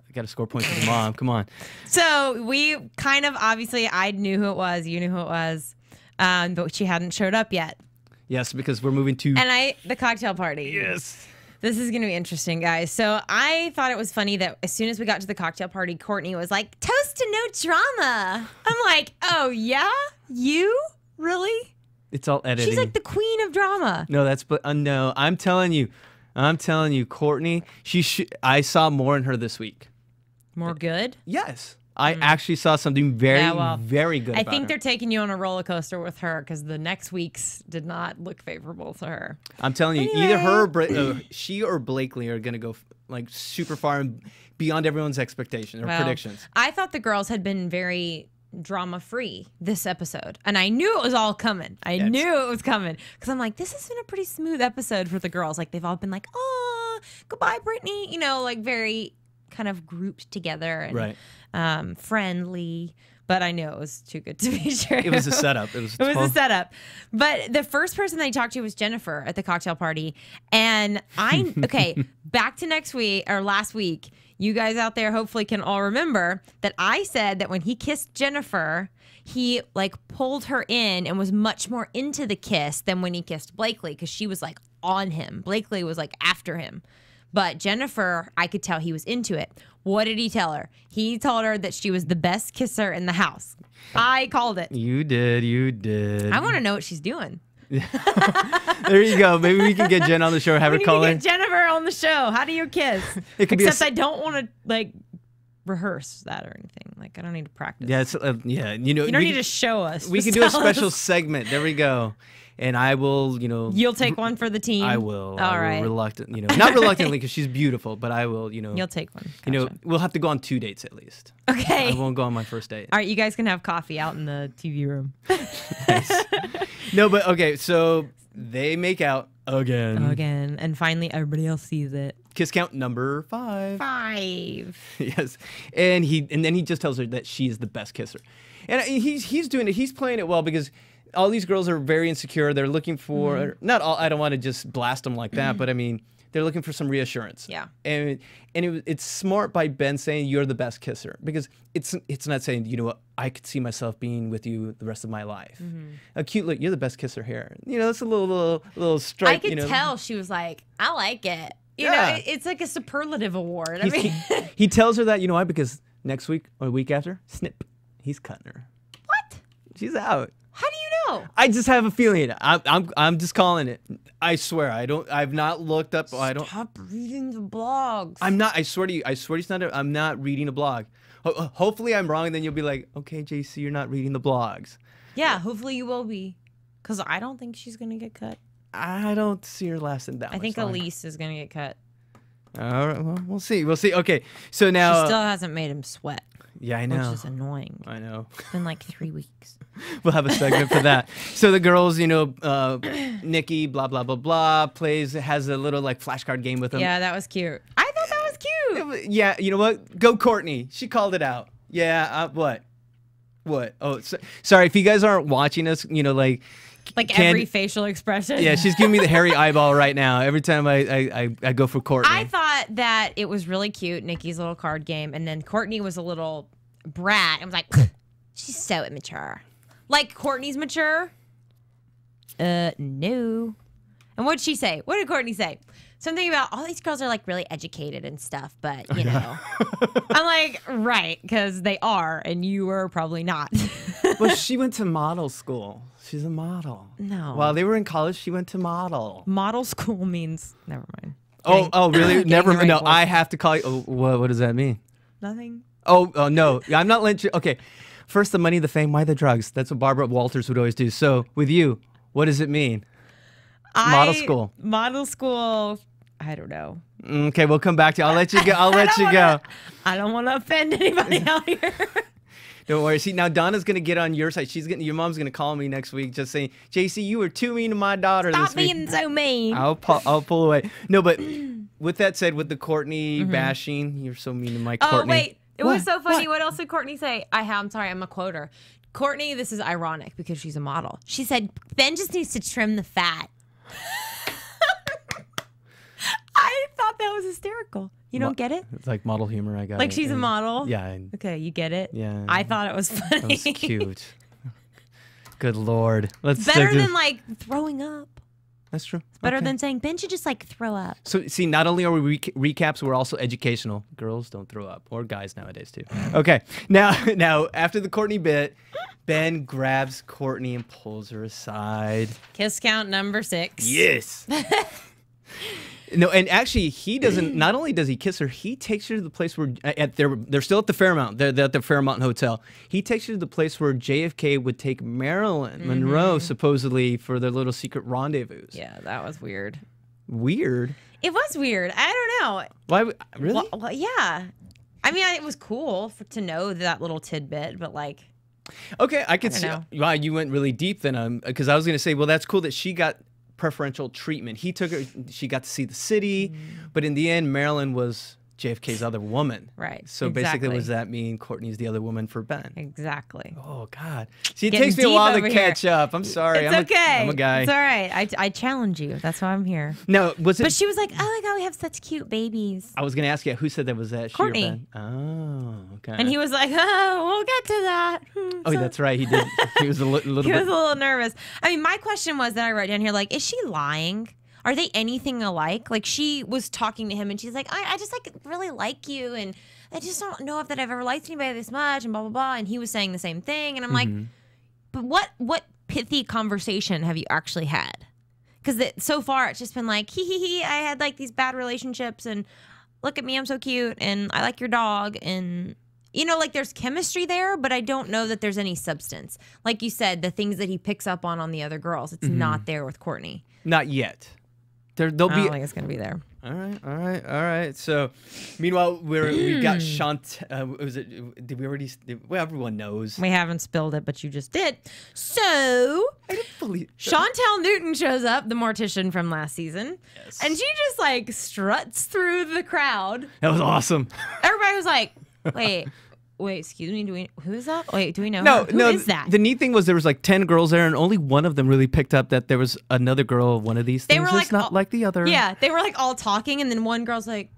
I got to score points with mom. Come on. So we kind of, obviously, I knew who it was. You knew who it was. But she hadn't showed up yet. Yes, because we're moving to... the cocktail party. Yes. This is going to be interesting, guys. So I thought it was funny that as soon as we got to the cocktail party, Courtney was like, toast to no drama. I'm like, oh, yeah? You? Really? It's all editing. She's like the queen of drama. No, no. I'm telling you, Courtney. I saw more in her this week. More good? Yes, I actually saw something very, very good. I about think her. they're taking you on a roller coaster with her because the next week's did not look favorable to her. I'm telling you, either her, or she, or Blakely are gonna go like super far and beyond everyone's expectations or predictions. I thought the girls had been very drama-free this episode, and I knew it was all coming. I knew it was coming because I'm like, this has been a pretty smooth episode for the girls. Like they've all been like, oh, goodbye, Brittany. Like very kind of grouped together and friendly. But I knew it was too good to be true. It was a setup. It was a setup. But the first person that I talked to was Jennifer at the cocktail party. And back to last week, you guys out there hopefully can all remember that I said that when he kissed Jennifer, he like pulled her in and was much more into the kiss than when he kissed Blakely because she was like on him. Blakely was like after him. But Jennifer, I could tell he was into it. What did he tell her? He told her that she was the best kisser in the house. I called it. You did. I want to know what she's doing. There you go. Maybe we can get Jen on the show. Have her call in. Get Jennifer on the show. How do you kiss? Except I don't want to like rehearse that or anything. Like I don't need to practice. Yeah, you don't need to show us. We can do a special segment. There we go. And I will, You'll take one for the team. I will. All right. Reluctant, not reluctantly because she's beautiful, but I will, You'll take one. Gotcha. We'll have to go on 2 dates at least. Okay. I won't go on my first date. All right, you guys can have coffee out in the TV room. Nice. No, but okay, so they make out again. And finally everybody else sees it. Kiss count number 5. 5. Yes. And then he just tells her that she is the best kisser. And he's doing it. He's playing it well because all these girls are very insecure. They're looking for not all. I don't want to just blast them like that, but I mean, they're looking for some reassurance. Yeah. And it's smart by Ben saying you're the best kisser because it's not saying I could see myself being with you the rest of my life. A cute look. You're the best kisser here. It's a little strike. I could tell she was like, I like it. You know, it's like a superlative award. He tells her that why? Because next week or the week after, snip, he's cutting her. What? She's out. How do you know? I just have a feeling. I'm just calling it. I swear. I've not looked up. Stop reading the blogs. I'm not. I swear to you. It's not. I'm not reading a blog. Hopefully I'm wrong, and then you'll be like, okay, JC, you're not reading the blogs. Yeah, hopefully you will be, because I don't think she's gonna get cut. I don't see her lasting that much I think longer. Elise is gonna get cut. All right, well, we'll see. We'll see. Okay, so now. She still hasn't made him sweat. Yeah, I know. Which is annoying. I know. It's been like 3 weeks. We'll have a segment for that. So the girls, Nikki, blah, blah, blah, blah, has a little like flashcard game with them. Yeah, that was cute. I thought that was cute. Yeah, you know what? Go Courtney. She called it out. Yeah, what? What? Oh, sorry. If you guys aren't watching us, like every facial expression. Yeah, she's giving me the hairy eyeball right now. Every time I go for Courtney. I thought that it was really cute, Nikki's little card game, and then Courtney was a little brat. I was like, she's so immature. Like Courtney's mature? No. And what did she say? What did Courtney say? Something about all these girls are like really educated and stuff, but I'm like, right, because they are, and you were probably not. Well, she went to model school. She's a model. No. While they were in college, she went to model. Model school means never mind. Oh, really? Never. Right No, voice. I have to call you. Oh, what does that mean? Nothing. Oh, no. I'm not letting you. Okay. First, the money, the fame, why the drugs? That's what Barbara Walters would always do. So, with you, what does it mean? Model school. Model school. I don't know. Okay, we'll come back to you. I'll let you go. I'll let you go. I don't want to offend anybody out here. Don't worry. See, now Donna's gonna get on your side. Your mom's gonna call me next week, just saying, JC, you were too mean to my daughter Stop this week. being so mean. I'll pull away. No, but with that said, with the Courtney bashing, you're so mean to my Courtney. Oh wait, it was so funny. What else did Courtney say? I'm sorry, I'm a quoter. Courtney, this is ironic because she's a model. She said Ben just needs to trim the fat. I thought that was hysterical. You don't get it? It's like model humor. I got like it. she's a model? Yeah. Okay, you get it? Yeah. I thought it was funny. That was cute. Good Lord. It's better than like throwing up. That's true. It's better than saying Ben should just like throw up. So see, not only are we recaps, we're also educational. Girls don't throw up, or guys nowadays too. Okay, now after the Courtney bit, Ben grabs Courtney and pulls her aside. Kiss count number 6. Yes. No, and actually, he doesn't. Not only does he kiss her, he takes her to the place where they're still at the Fairmount. They're at the Fairmount Hotel. He takes her to the place where JFK would take Marilyn Monroe, supposedly for their little secret rendezvous. Yeah, that was weird. Weird. It was weird. I don't know. Why? Really? Well, yeah. I mean, it was cool to know that little tidbit, but like. Okay, I could see. Wow, you went really deep then, because I was going to say, well, that's cool that she got preferential treatment. He took her, she got to see the city, but in the end, Marilyn was JFK's other woman. Right. So basically, what does that mean? Courtney's the other woman for Ben. Exactly. Oh, God. See, it takes me a while to catch up. I'm sorry. It's okay. I'm a guy. It's all right. I challenge you. That's why I'm here. No, was it? But she was like, oh my God, we have such cute babies. I was going to ask you, who said that? Was that Courtney. She or Ben? Oh, okay. And he was like, oh, we'll get to that. Oh, that's right. He did. He was a little bit. He was a little nervous. I mean, my question was that I wrote down here, like, is she lying? Are they anything alike? Like, she was talking to him and she's like, I just like really like you, and I just don't know if that I've ever liked anybody this much, and blah blah blah. And he was saying the same thing, and I'm like, but what pithy conversation have you actually had? Because so far it's just been like, he, I had like these bad relationships, and look at me, I'm so cute, and I like your dog, and like there's chemistry there, but I don't know that there's any substance. Like you said, the things that he picks up on the other girls, it's not there with Courtney. Not yet. I don't think it's gonna be there. All right. So, meanwhile, we've got Shawntel. Was it? Did we already? Well, everyone knows. We haven't spilled it, but you just did. So, I didn't believe Shawntel Newton shows up, the mortician from last season, yes. And she just like struts through the crowd. That was awesome. Everybody was like, "Wait, excuse me, who is that? Wait, do we know No, her? Who is that?" The neat thing was there was like 10 girls there, and only one of them really picked up that there was another girl, one of these things. They were it's not like the other. Yeah, they were like all talking, and then one girl's like,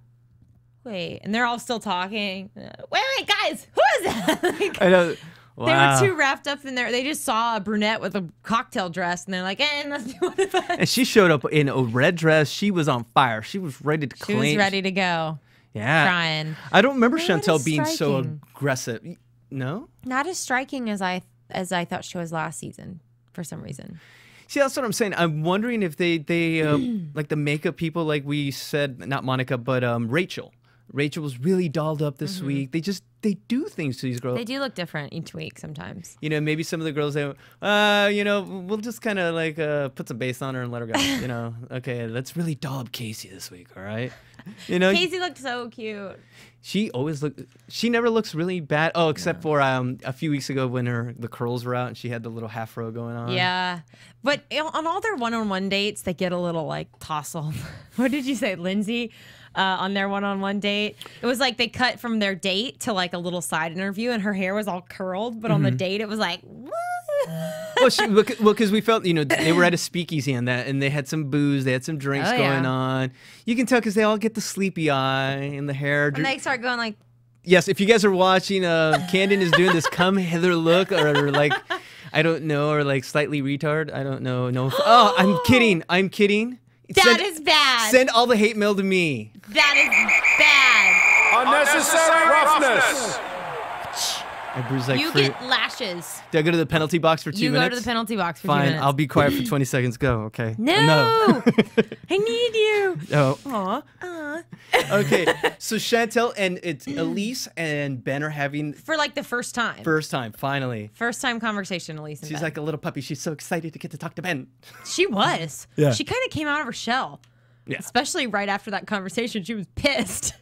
wait, and they're all still talking. Wait, guys, who is that? Like, I know. Wow. They were too wrapped up in there. They just saw a brunette with a cocktail dress, and they're like, let's do one of us. And she showed up in a red dress. She was on fire. She was ready to claim. She was ready to go. Yeah. Crying. I don't remember Not Shawntel as being so striking. aggressive. No? Not as striking as I thought she was last season, for some reason. See, that's what I'm saying. I'm wondering if they like the makeup people, like we said, not Monica, but Rachel. Rachel was really dolled up this week. They do things to these girls. They do look different each week sometimes. Maybe some of the girls, we'll just kind of like put some bass on her and let her go. Okay, let's really doll up Casey this week, all right? You know, Casey looked so cute. She never looks really bad. Oh, except for a few weeks ago when the curls were out and she had the little half row going on. Yeah. But on all their one-on-one dates, they get a little like tousle. What did you say, Lindsay? On their one-on-one date, it was like they cut from their date to like a little side interview, and her hair was all curled. But on the date, it was like, what? Well, because we felt, they were at a speakeasy and they had some booze, they had some drinks going on. You can tell because they all get the sleepy eye and the hair. And they start going like. Yes, if you guys are watching, Canden is doing this come hither look, or like, I don't know, or like slightly retard. I don't know. No. Oh, I'm kidding. That is bad. Send all the hate mail to me. That is bad. Unnecessary roughness. I bruise like You fruit. get lashes. Do I go to the penalty box for 2 minutes? You go to the penalty box for 2 Fine, minutes. I'll be quiet for 20 seconds. Go, okay. No. I need you. Oh. Aw. Okay, so Shawntel and it's Elise and Ben are having For like the first time. first time, finally. First time conversation, Elise and She's Ben. like a little puppy. She's so excited to get to talk to Ben. She was. Yeah. She kind of came out of her shell. Yeah. Especially right after that conversation. She was pissed.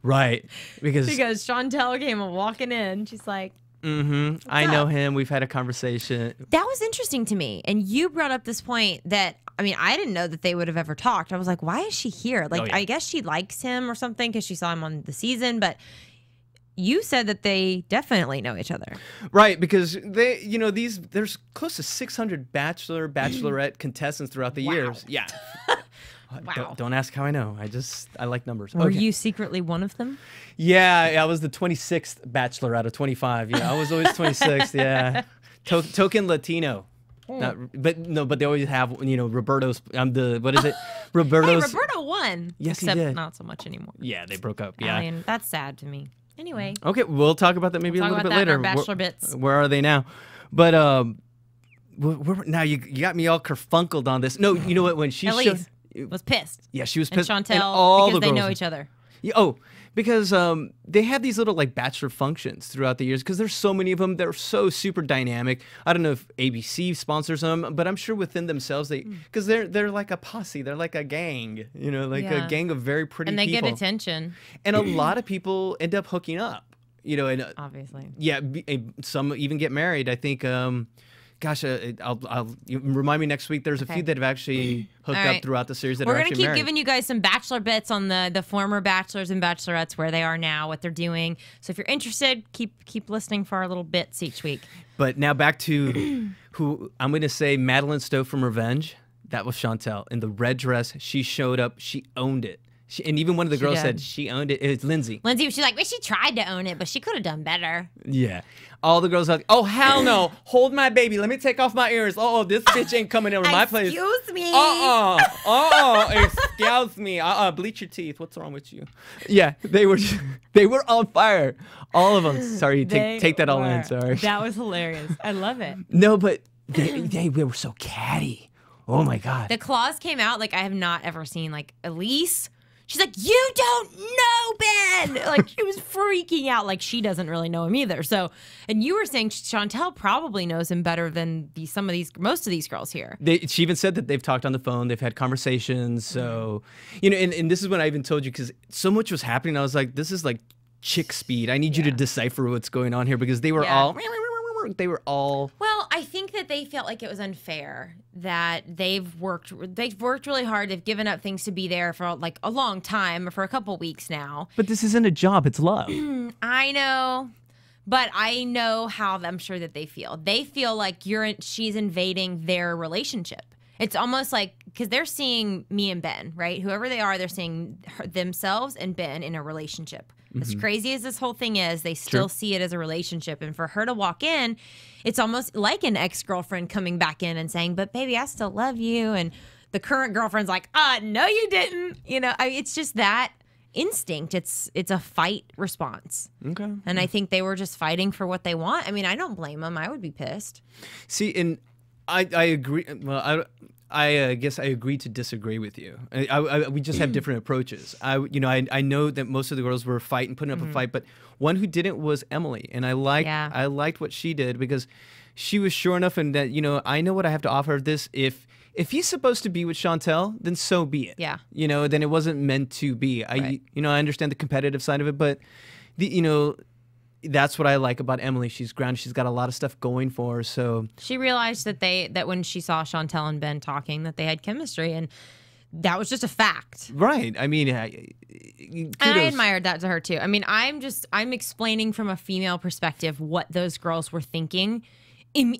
Right, because Shawntel came walking in. She's like, I know him. We've had a conversation. that was interesting to me. And you brought up this point that, I mean, I didn't know that they would have ever talked. I was like, why is she here? Like, yeah. I guess she likes him or something because she saw him on the season. But you said that they definitely know each other. Right, because they, there's close to 600 bachelorette contestants throughout the years. Yeah. Wow. Don't ask how I know. I like numbers. Were Okay. you secretly one of them? Yeah, I was the 26th bachelor out of 25. Yeah, I was always 26th. Yeah, token Latino. But they always have Roberto's. What is it? Roberto's. Hey, Roberto won. Yes, he except did. not so much anymore. Yeah, they broke up. Yeah. I mean, that's sad to me. Anyway. Okay, we'll talk about that maybe We'll a talk little about bit that in later. our Bachelor bits. Where are they now? But now you got me all kerfunkled on this. No, you know what? When she Elise was pissed. Yeah, she was And pissed. Shawntel, all because the they girls know each other. Yeah, because they have these little like bachelor functions throughout the years because there's so many of them. They're so super dynamic. I don't know if ABC sponsors them, but I'm sure within themselves because they're like a posse. They're like a gang, a gang of very pretty And they people. get attention. And a lot of people end up hooking up. And Obviously. yeah, some even get married. I think. I'll remind me next week. There's a few that have actually hooked up throughout the series that We're are gonna actually keep married. giving you guys some Bachelor bits on the former Bachelors and Bachelorettes, where they are now, what they're doing. So if you're interested, keep listening for our little bits each week. But now back to who I'm going to say Madeline Stowe from Revenge. That was Shawntel. In the red dress, she showed up. She owned it. And even one of the girls said she owned it. It's Lindsay. Lindsay, she's like, well, she tried to own it, but she could have done better. Yeah. All the girls are like, oh, hell no. Hold my baby. Let me take off my ears. Oh, this bitch ain't coming over my place. Excuse me. Excuse me. Bleach your teeth. What's wrong with you? Yeah, they were on fire. All of them. Sorry, take that all in. Sorry. That was hilarious. I love it. No, but they were so catty. Oh, my God. The claws came out like I have not ever seen. Like, Elise, she's like, you don't know Ben. Like, she was freaking out. Like, she doesn't really know him either. So, and you were saying Shawntel probably knows him better than most of these girls here. She even said that they've talked on the phone. They've had conversations. So, and this is when I even told you, because so much was happening. I was like, this is like chick speed. I need you to decipher what's going on here, because they were all... Well, I think that they felt like it was unfair that they've worked really hard. They've given up things to be there for like a long time, or for a couple weeks now. But this isn't a job, it's love. I know, but I know how I'm sure that they feel. They feel like she's invading their relationship. It's almost like, because they're seeing me and Ben, right? Whoever they are, they're seeing themselves and Ben in a relationship. As crazy as this whole thing is, they still see it as a relationship. And for her to walk in, it's almost like an ex-girlfriend coming back in and saying, but baby, I still love you. And the current girlfriend's like, no, you didn't. It's just that instinct. It's a fight response. Okay. And I think they were just fighting for what they want. I mean, I don't blame them. I would be pissed. See, and I agree. Well, I guess I agree to disagree with you. We just have different approaches. I know that most of the girls were fighting, putting up a fight, but one who didn't was Emily, and I liked what she did, because she was sure enough, and that I know what I have to offer. This if if he's supposed to be with Shawntel, then so be it. Yeah. You know, then it wasn't meant to be. I understand the competitive side of it, but that's what I like about Emily. She's grounded. She's got a lot of stuff going for her. So she realized that when she saw Shawntel and Ben talking, that they had chemistry, and that was just a fact. Right. I mean, and I admired that to her too. I mean, I'm explaining from a female perspective what those girls were thinking.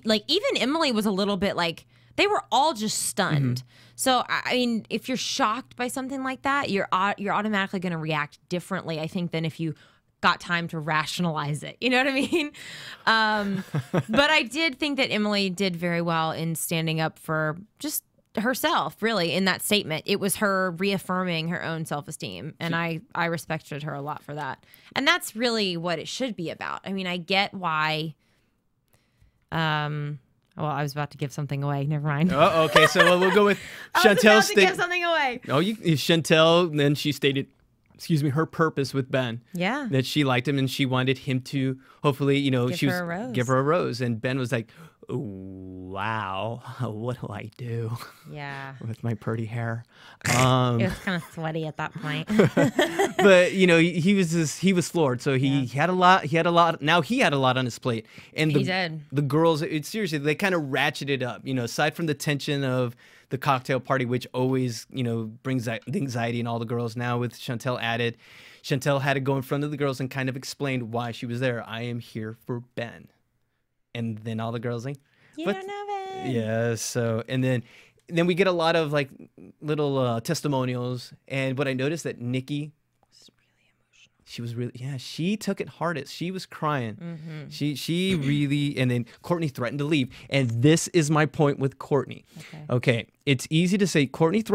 Like, even Emily was a little bit like, they were all just stunned. So, I mean, if you're shocked by something like that, you're automatically going to react differently, I think, than if you got time to rationalize it. You know what I mean? But I did think that Emily did very well in standing up for just herself, really, in that statement. It was her reaffirming her own self-esteem, and I respected her a lot for that. And that's really what it should be about. I mean, I get why... well, I was about to give something away. Never mind. Oh, okay. So we'll go with Shawntel. Give something away. Oh, Shawntel. Then she stated, her purpose with Ben. Yeah. That she liked him and she wanted him to hopefully, give her a rose. And Ben was like, oh, wow, what do I do? Yeah. With my pretty hair. It was kind of sweaty at that point. But he was floored. So he had a lot. Now he had a lot on his plate. And he did. The girls, seriously, they kind of ratcheted up. Aside from the tension of the cocktail party, which always brings the anxiety in all the girls. Now with Shawntel added, Shawntel had to go in front of the girls and kind of explain why she was there. I am here for Ben. And then all the girls like, you don't know Ben. Yeah. So and then we get a lot of like little testimonials. And what I noticed that Nikki was really emotional. She was really she took it hardest. She was crying. She really. And then Courtney threatened to leave. And this is my point with Courtney. Okay. It's easy to say Courtney was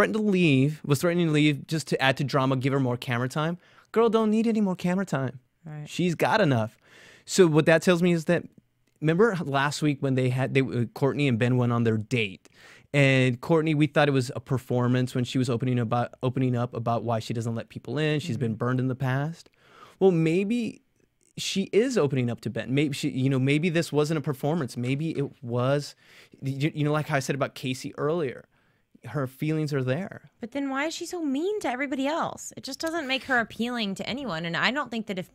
threatening to leave just to add to drama, give her more camera time. Girl don't need any more camera time. Right. She's got enough. So what that tells me is that. Remember last week when Courtney and Ben went on their date, and Courtney, we thought it was a performance when she was opening up about why she doesn't let people in. She's been burned in the past. Well, maybe she is opening up to Ben. Maybe maybe this wasn't a performance. Maybe it was, like how I said about Casey earlier. Her feelings are there. But then why is she so mean to everybody else? It just doesn't make her appealing to anyone. And I don't think that if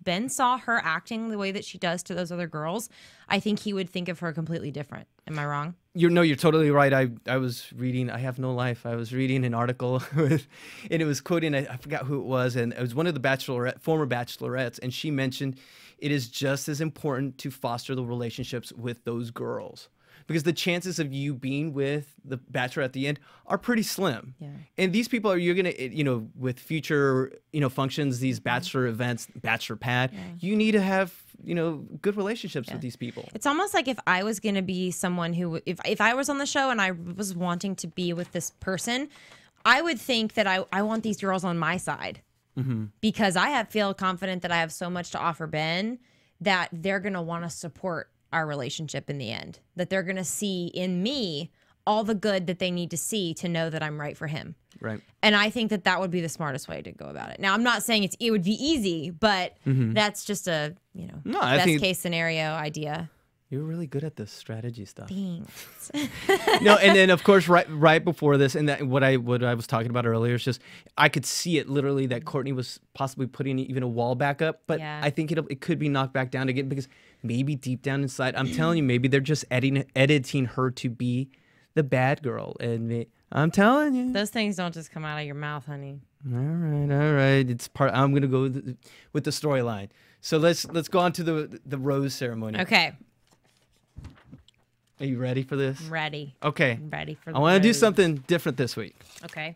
Ben saw her acting the way that she does to those other girls, I think he would think of her completely different. Am I wrong? You're totally right. I was reading, I Have No Life. I was reading an article and it was quoting, I forgot who it was, and it was one of the former bachelorettes, and she mentioned it is just as important to foster the relationships with those girls. Because the chances of you being with the bachelor at the end are pretty slim. Yeah. And these people you're going to, with future, functions, these bachelor events, bachelor pad, you need to have, good relationships with these people. It's almost like if I was going to be someone who, if I was on the show and I was wanting to be with this person, I would think that I want these girls on my side. Because I feel confident that I have so much to offer Ben that they're going to want to support our relationship in the end, that they're going to see in me all the good that they need to see to know that I'm right for him. Right. And I think that would be the smartest way to go about it. Now, I'm not saying it would be easy, but that's just a, best case scenario idea. You're really good at this strategy stuff. Thanks. No, and then of course, right before this, and that what I was talking about earlier is just I could see it literally that Courtney was possibly putting even a wall back up, but I think it could be knocked back down again because maybe deep down inside, I'm telling you, maybe they're just editing her to be the bad girl, and I'm telling you, those things don't just come out of your mouth, honey. All right. It's part. I'm gonna go with the storyline. So let's go on to the rose ceremony. Okay. Are you ready for this? I'm ready. Okay. I'm ready for the I want to do something different this week. Okay.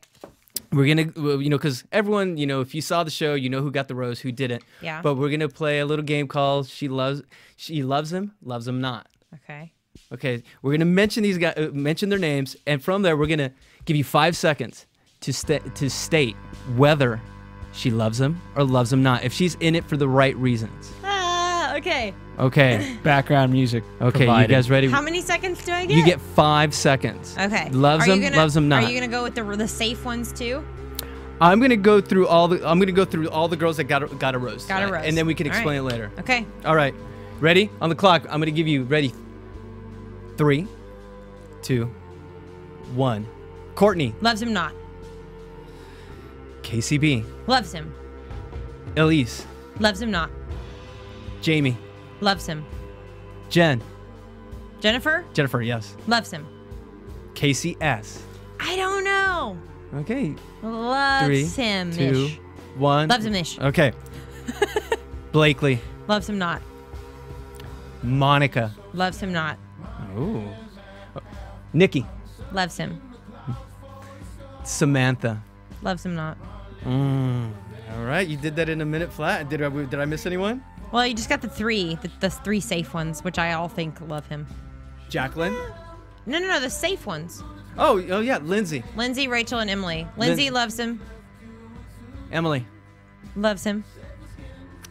We're going to, because everyone, if you saw the show, you know who got the rose, who didn't. Yeah. But we're going to play a little game called She Loves Him, Loves Him Not. Okay. Okay. We're going to mention these guys, mention their names, and from there, we're going to give you 5 seconds to state whether she loves him or loves him not, if she's in it for the right reasons. Okay. Okay. Background music. Okay, provided. You guys ready? How many seconds do I get? You get 5 seconds. Okay. Loves him, loves him not. Are you gonna go with the safe ones too? I'm gonna go through all the girls that got a rose. Got a rose. And then we can explain it later. Okay. All right. Ready? On the clock. I'm gonna give you ready. 3, 2, 1. Courtney. Loves him not. KCB. Loves him. Elise. Loves him not. Jamie. Loves him. Jen. Jennifer. Jennifer, yes. Loves him. Casey S. I don't know. Okay. Loves 3, him. 2, 1. Loves him ish. Okay. Blakely. Loves him not. Monica. Loves him not. Ooh. Nikki. Loves him. Samantha. Loves him not. All right, you did that in a minute flat. Did I miss anyone? Well, you just got the 3, the 3 safe ones, which I all think love him. Jacqueline. No, the safe ones. Oh yeah, Lindsay. Lindsay, Rachel, and Emily. Lindsay loves him. Emily. Loves him.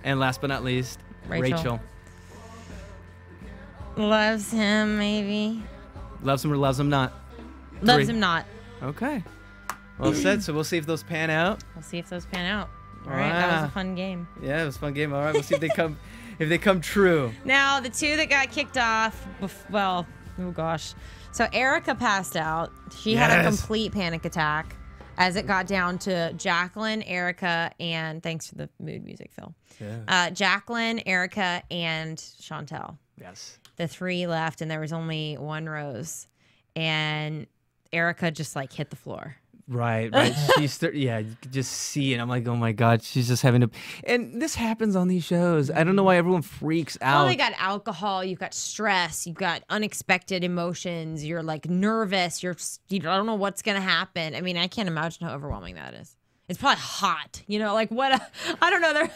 And last but not least, Rachel. Loves him, maybe. Loves him or loves him not? Loves 3. him not. Okay. Well said. So we'll see if those pan out. We'll see if those pan out. All right, that was a fun game. Yeah, it was a fun game. All right, we'll see if they come true. Now, the 2 that got kicked off, well, oh gosh. So Erica passed out. She had a complete panic attack as it got down to Jacqueline, Erica, and thanks for the mood music, Phil. Yeah. Jacqueline, Erica, and Shawntel. Yes. The 3 left, and there was only 1 rose. And Erica just like hit the floor. Right. She's yeah, you could just see it. I'm like, oh my God, she's just having to. And this happens on these shows. I don't know why everyone freaks out. Well, they got alcohol, you've got stress, you've got unexpected emotions. You're like nervous. You don't know what's gonna happen. I mean, I can't imagine how overwhelming that is. It's probably hot, like what? I don't know.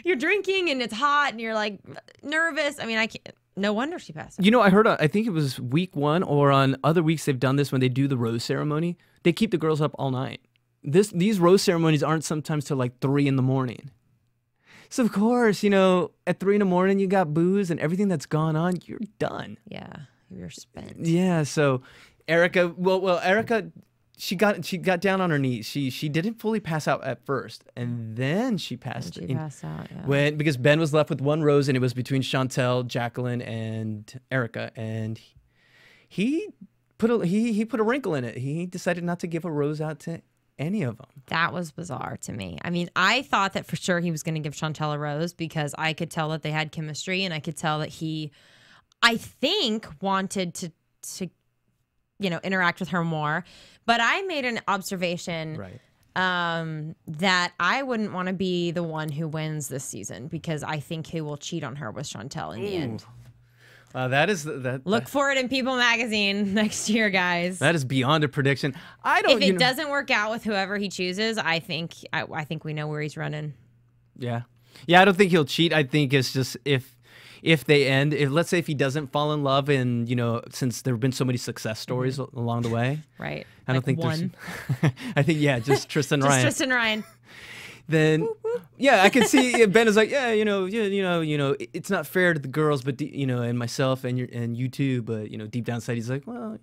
You're drinking and it's hot and you're like nervous. I mean, I can't. No wonder she passed out. I heard, I think it was week 1 or on other weeks they've done this when they do the rose ceremony. They keep the girls up all night. These rose ceremonies aren't sometimes till like 3 in the morning. So of course, at 3 in the morning you got booze and everything that's gone on, you're done. Yeah, you're spent. Yeah, so Erica, Erica, she got down on her knees. She didn't fully pass out at first, and then she passed. Passed out. Yeah. Because Ben was left with 1 rose, and it was between Shawntel, Jacqueline, and Erica, and he put a wrinkle in it. He decided not to give a rose out to any of them. That was bizarre to me. I mean, I thought that for sure he was going to give Shawntel a rose because I could tell that they had chemistry, and I could tell that he, I think, wanted to interact with her more. But I made an observation that I wouldn't want to be the one who wins this season because I think he will cheat on her with Shawntel in the end. Look for it in People magazine next year, guys. That is beyond a prediction. If it doesn't work out with whoever he chooses, I think we know where he's running. Yeah. I don't think he'll cheat. I think it's just if they end, let's say if he doesn't fall in love, and since there have been so many success stories along the way, right? I don't think one. I think just Tristan Ryan. Just Tristan Ryan. Then I can see Ben is like, it's not fair to the girls, but and myself and you too, but deep down inside he's like, well,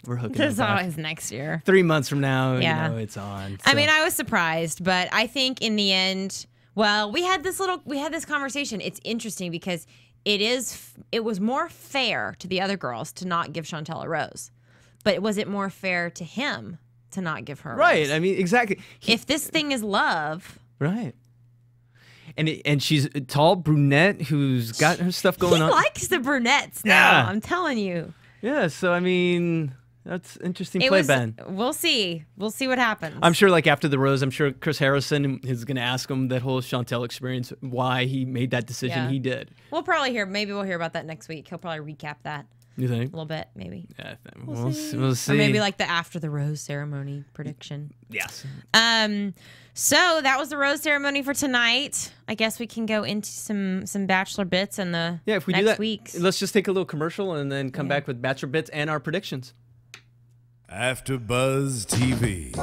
we're hooking up. This always next year. 3 months from now, it's on. So. I mean, I was surprised, but I think in the end. Well, we had this conversation. It's interesting because it was more fair to the other girls to not give Shawntel a rose, but was it more fair to him to not give her a rose? I mean, exactly. If this thing is love, right? And she's a tall brunette who's got her stuff going on. He likes the brunettes now. I'm telling you. Yeah. So I mean. That's interesting play, Ben. We'll see. We'll see what happens. I'm sure, after the rose, I'm sure Chris Harrison is going to ask him that whole Shawntel experience, why he made that decision he did. We'll probably maybe we'll hear about that next week. He'll probably recap that. You think? A little bit, maybe. Yeah, we'll see. Or maybe the after the rose ceremony prediction. Yes. So that was the rose ceremony for tonight. I guess we can go into some Bachelor bits in the if we next do that, weeks. Let's just take a little commercial and then come back with Bachelor bits and our predictions. AfterBuzz TV.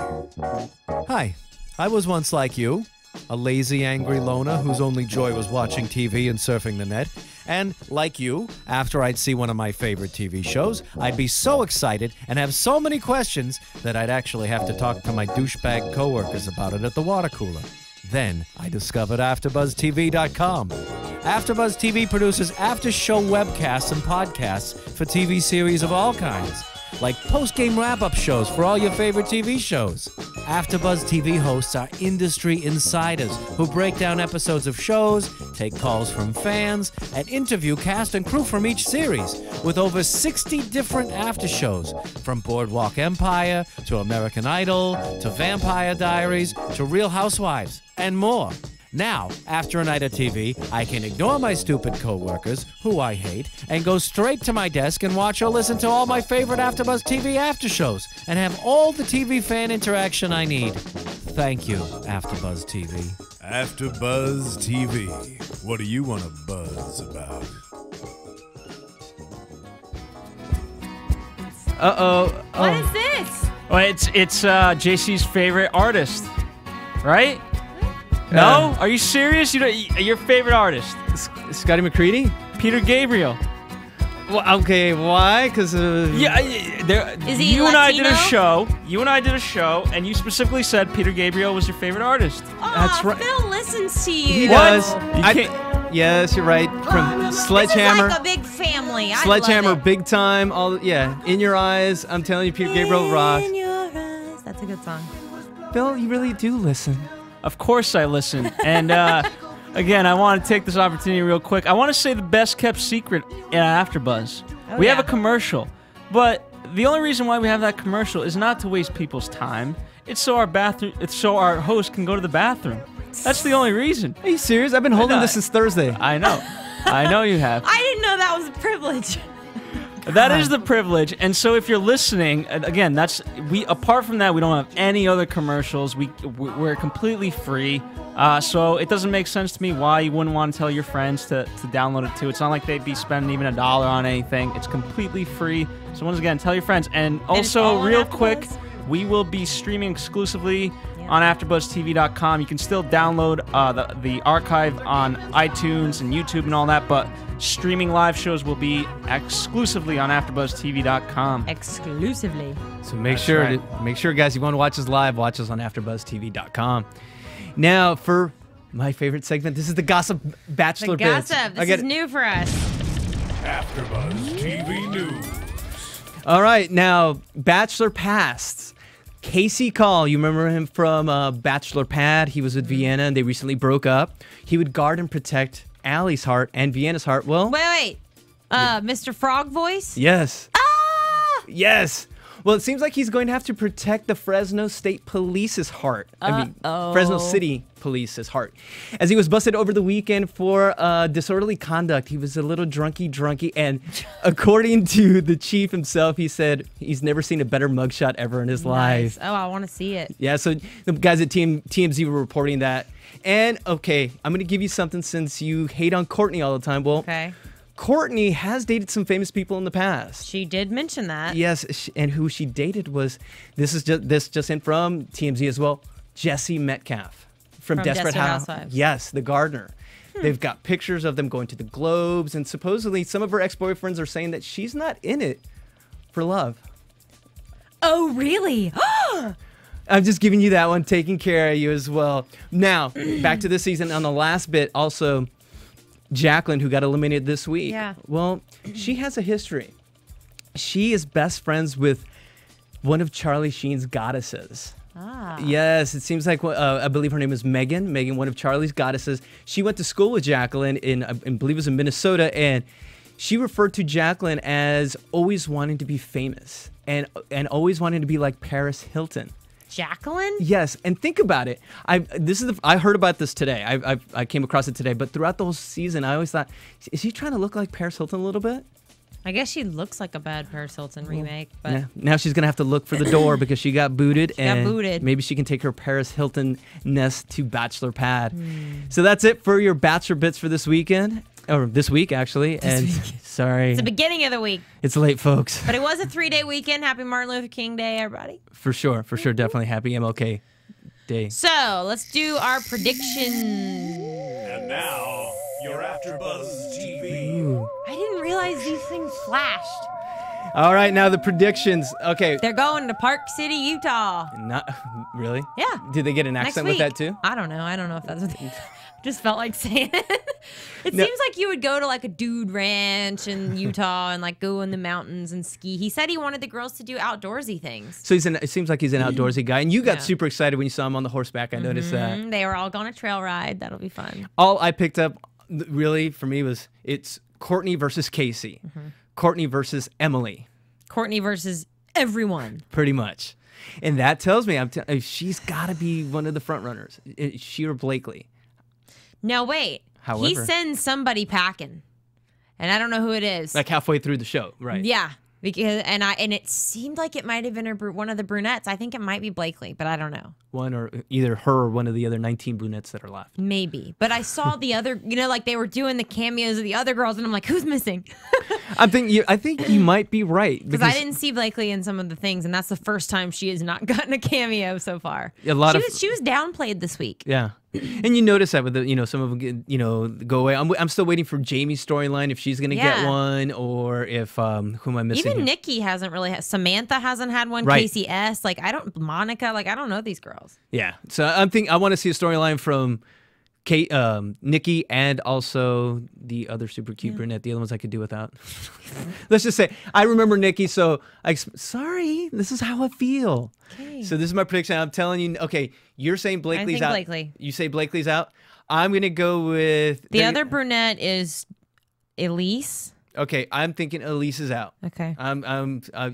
Hi, I was once like you, a lazy, angry loner whose only joy was watching TV and surfing the net. And, like you, after I'd see one of my favorite TV shows, I'd be so excited and have so many questions that I'd actually have to talk to my douchebag coworkers about it at the water cooler. Then I discovered AfterBuzzTV.com. AfterBuzz TV produces after-show webcasts and podcasts for TV series of all kinds. like post-game wrap-up shows for all your favorite TV shows. AfterBuzz TV hosts are industry insiders who break down episodes of shows, take calls from fans, and interview cast and crew from each series, with over 60 different after shows, from Boardwalk Empire to American Idol to Vampire Diaries to Real Housewives, and more. Now, after a night of TV, I can ignore my stupid coworkers, who I hate, and go straight to my desk and watch or listen to all my favorite AfterBuzz TV after shows, and have all the TV fan interaction I need. Thank you, AfterBuzz TV. AfterBuzz TV. What do you want to buzz about? What is this? Well, it's JC's favorite artist, right? No? Are you serious? You know, your favorite artist? Scotty McCready? Peter Gabriel. Well, okay, why? Because Is he you and I did a Latino? show. You and I did a show, and you specifically said Peter Gabriel was your favorite artist. That's right. Phil listens to you. he What? does. You Yes, you're right. From Sledgehammer. This is like a big family. I Sledgehammer, love it. Big Time. In Your Eyes. I'm telling you, Peter Gabriel rocks. In your eyes. That's a good song. Bill, you really do listen. Of course I listen. And again, I want to take this opportunity real quick. I want to say the best kept secret in AfterBuzz. We have a commercial, but the only reason why we have that commercial is not to waste people's time. It's so our host can go to the bathroom. That's the only reason. Are you serious? I've been holding this since Thursday. I know. I know you have. I didn't know that was a privilege. That is the privilege, and so if you're listening, again, apart from that, we don't have any other commercials. We're completely free, so it doesn't make sense to me why you wouldn't want to tell your friends to download it too. It's not like they'd be spending even $1 on anything. It's completely free. So once again, tell your friends, and also real quick, we will be streaming exclusively on AfterBuzzTV.com. You can still download the archive on iTunes and YouTube and all that, but streaming live shows will be exclusively on AfterBuzzTV.com. Exclusively. So make sure, guys, you want to watch us live, watch us on AfterBuzzTV.com. Now, for my favorite segment, this is the Gossip Bachelor Bits. This is new for us. AfterBuzz TV News. All right, now, Bachelor Past. Casey Call, you remember him from Bachelor Pad? He was with Vienna, and they recently broke up. He would guard and protect Allie's heart and Vienna's heart. Well, Wait. Mr. Frog Voice? yes. Yes. Well, it seems like he's going to have to protect the Fresno State Police's heart. Fresno City Police's heart. As he was busted over the weekend for disorderly conduct. He was a little drunky, and according to the chief himself, he said he's never seen a better mugshot ever in his life. Oh, I want to see it. Yeah, so the guys at TMZ were reporting that. And, okay, I'm going to give you something since you hate on Courtney all the time. Well, Okay. Courtney has dated some famous people in the past. She did mention that. Yes, and who she dated was, this just in from TMZ as well, Jesse Metcalf from Desperate Housewives. Yes, the gardener. They've got pictures of them going to the Globes, and supposedly some of her ex-boyfriends are saying that she's not in it for love. Oh, really? I'm just giving you that one, taking care of you as well. Now, back to this season. On the last bit, also, Jacqueline, who got eliminated this week. Yeah. Well, she has a history. She is best friends with one of Charlie Sheen's goddesses. Ah. Yes, it seems like, I believe her name is Megan. Megan, one of Charlie's goddesses. She went to school with Jacqueline in, I believe it was in Minnesota, and she referred to Jacqueline as always wanting to be famous and always wanting to be like Paris Hilton. Jacqueline? Yes, and think about it. I heard about this today. I came across it today, but throughout the whole season, I always thought, is she trying to look like Paris Hilton a little bit? I guess she looks like a bad Paris Hilton remake, but Yeah. Now she's gonna have to look for the door because she got booted, got and booted. maybe she can take her Paris Hilton nest to Bachelor Pad. So that's it for your Bachelor bits for this weekend, or this week actually. Sorry, it's the beginning of the week. it's late, folks. But it was a 3-day weekend. Happy Martin Luther King Day, everybody. For sure, definitely happy MLK Day. So let's do our prediction. And now, your AfterBuzz TV. I didn't realize these things flashed. All right, now the predictions. Okay, They're going to Park City, Utah. not really. Yeah. Did they get an Next accent week. with that too? I don't know. I don't know if that's what they... Just felt like saying it. It seems like you would go to like a dude ranch in Utah and like go in the mountains and ski. He said he wanted the girls to do outdoorsy things. So it seems like he's an outdoorsy guy. And you got super excited when you saw him on the horseback. I noticed that. They were all going on a trail ride. That'll be fun. All I picked up really for me was it's Courtney versus Casey. Courtney versus Emily. Courtney versus everyone. Pretty much. And that tells me she's got to be one of the front runners. She or Blakely. Now, wait. However, he sends somebody packing, and I don't know who it is. Like halfway through the show, right? Yeah. Because and it seemed like it might have been one of the brunettes. I think it might be Blakely, but I don't know. One or either her or one of the other 19 brunettes that are left. Maybe. But I saw the other, like they were doing the cameos of the other girls, and I'm like, who's missing? I think you might be right. Because I didn't see Blakely in some of the things, and that's the first time she has not gotten a cameo so far. She was downplayed this week. Yeah. And you notice that with some of them go away. I'm still waiting for Jamie's storyline, if she's gonna get one, or if who am I missing? Even Nikki hasn't really Samantha hasn't had one. Right. Casey S. Monica. I don't know these girls. Yeah. So I want to see a storyline from Nikki and also the other super cute brunette. The other ones I could do without. Let's just say I remember Nikki. So sorry, this is how I feel. Okay. So this is my prediction. I'm telling you. Okay, you're saying Blakely's out. Blakely. You say Blakely's out. I'm gonna go with the other brunette is Elise. Okay, I'm thinking Elise is out. Okay.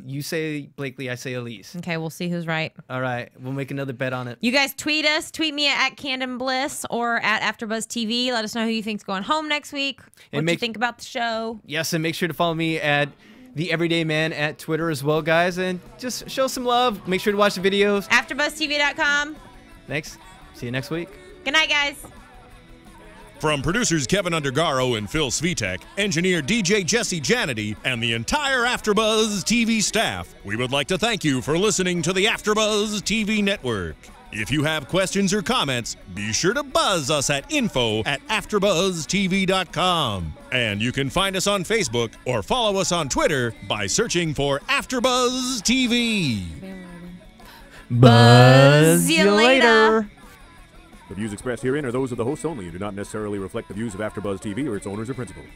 You say Blakely, I say Elise. Okay, we'll see who's right. All right, we'll make another bet on it. You guys tweet us. Tweet me at Canden Bliss or at AfterBuzz TV. Let us know who you think's going home next week. What you think about the show. Yes, and make sure to follow me at The Everyday Man at Twitter as well, guys. And just show some love. Make sure to watch the videos. AfterBuzzTV.com. Thanks. See you next week. Good night, guys. From producers Kevin Undergaro and Phil Svitek, engineer DJ Jesse Janity, and the entire AfterBuzz TV staff, we would like to thank you for listening to the AfterBuzz TV network. If you have questions or comments, be sure to buzz us at info@AfterBuzzTV.com. And you can find us on Facebook or follow us on Twitter by searching for AfterBuzz TV. Buzz you later. The views expressed herein are those of the hosts only and do not necessarily reflect the views of AfterBuzz TV or its owners or principals.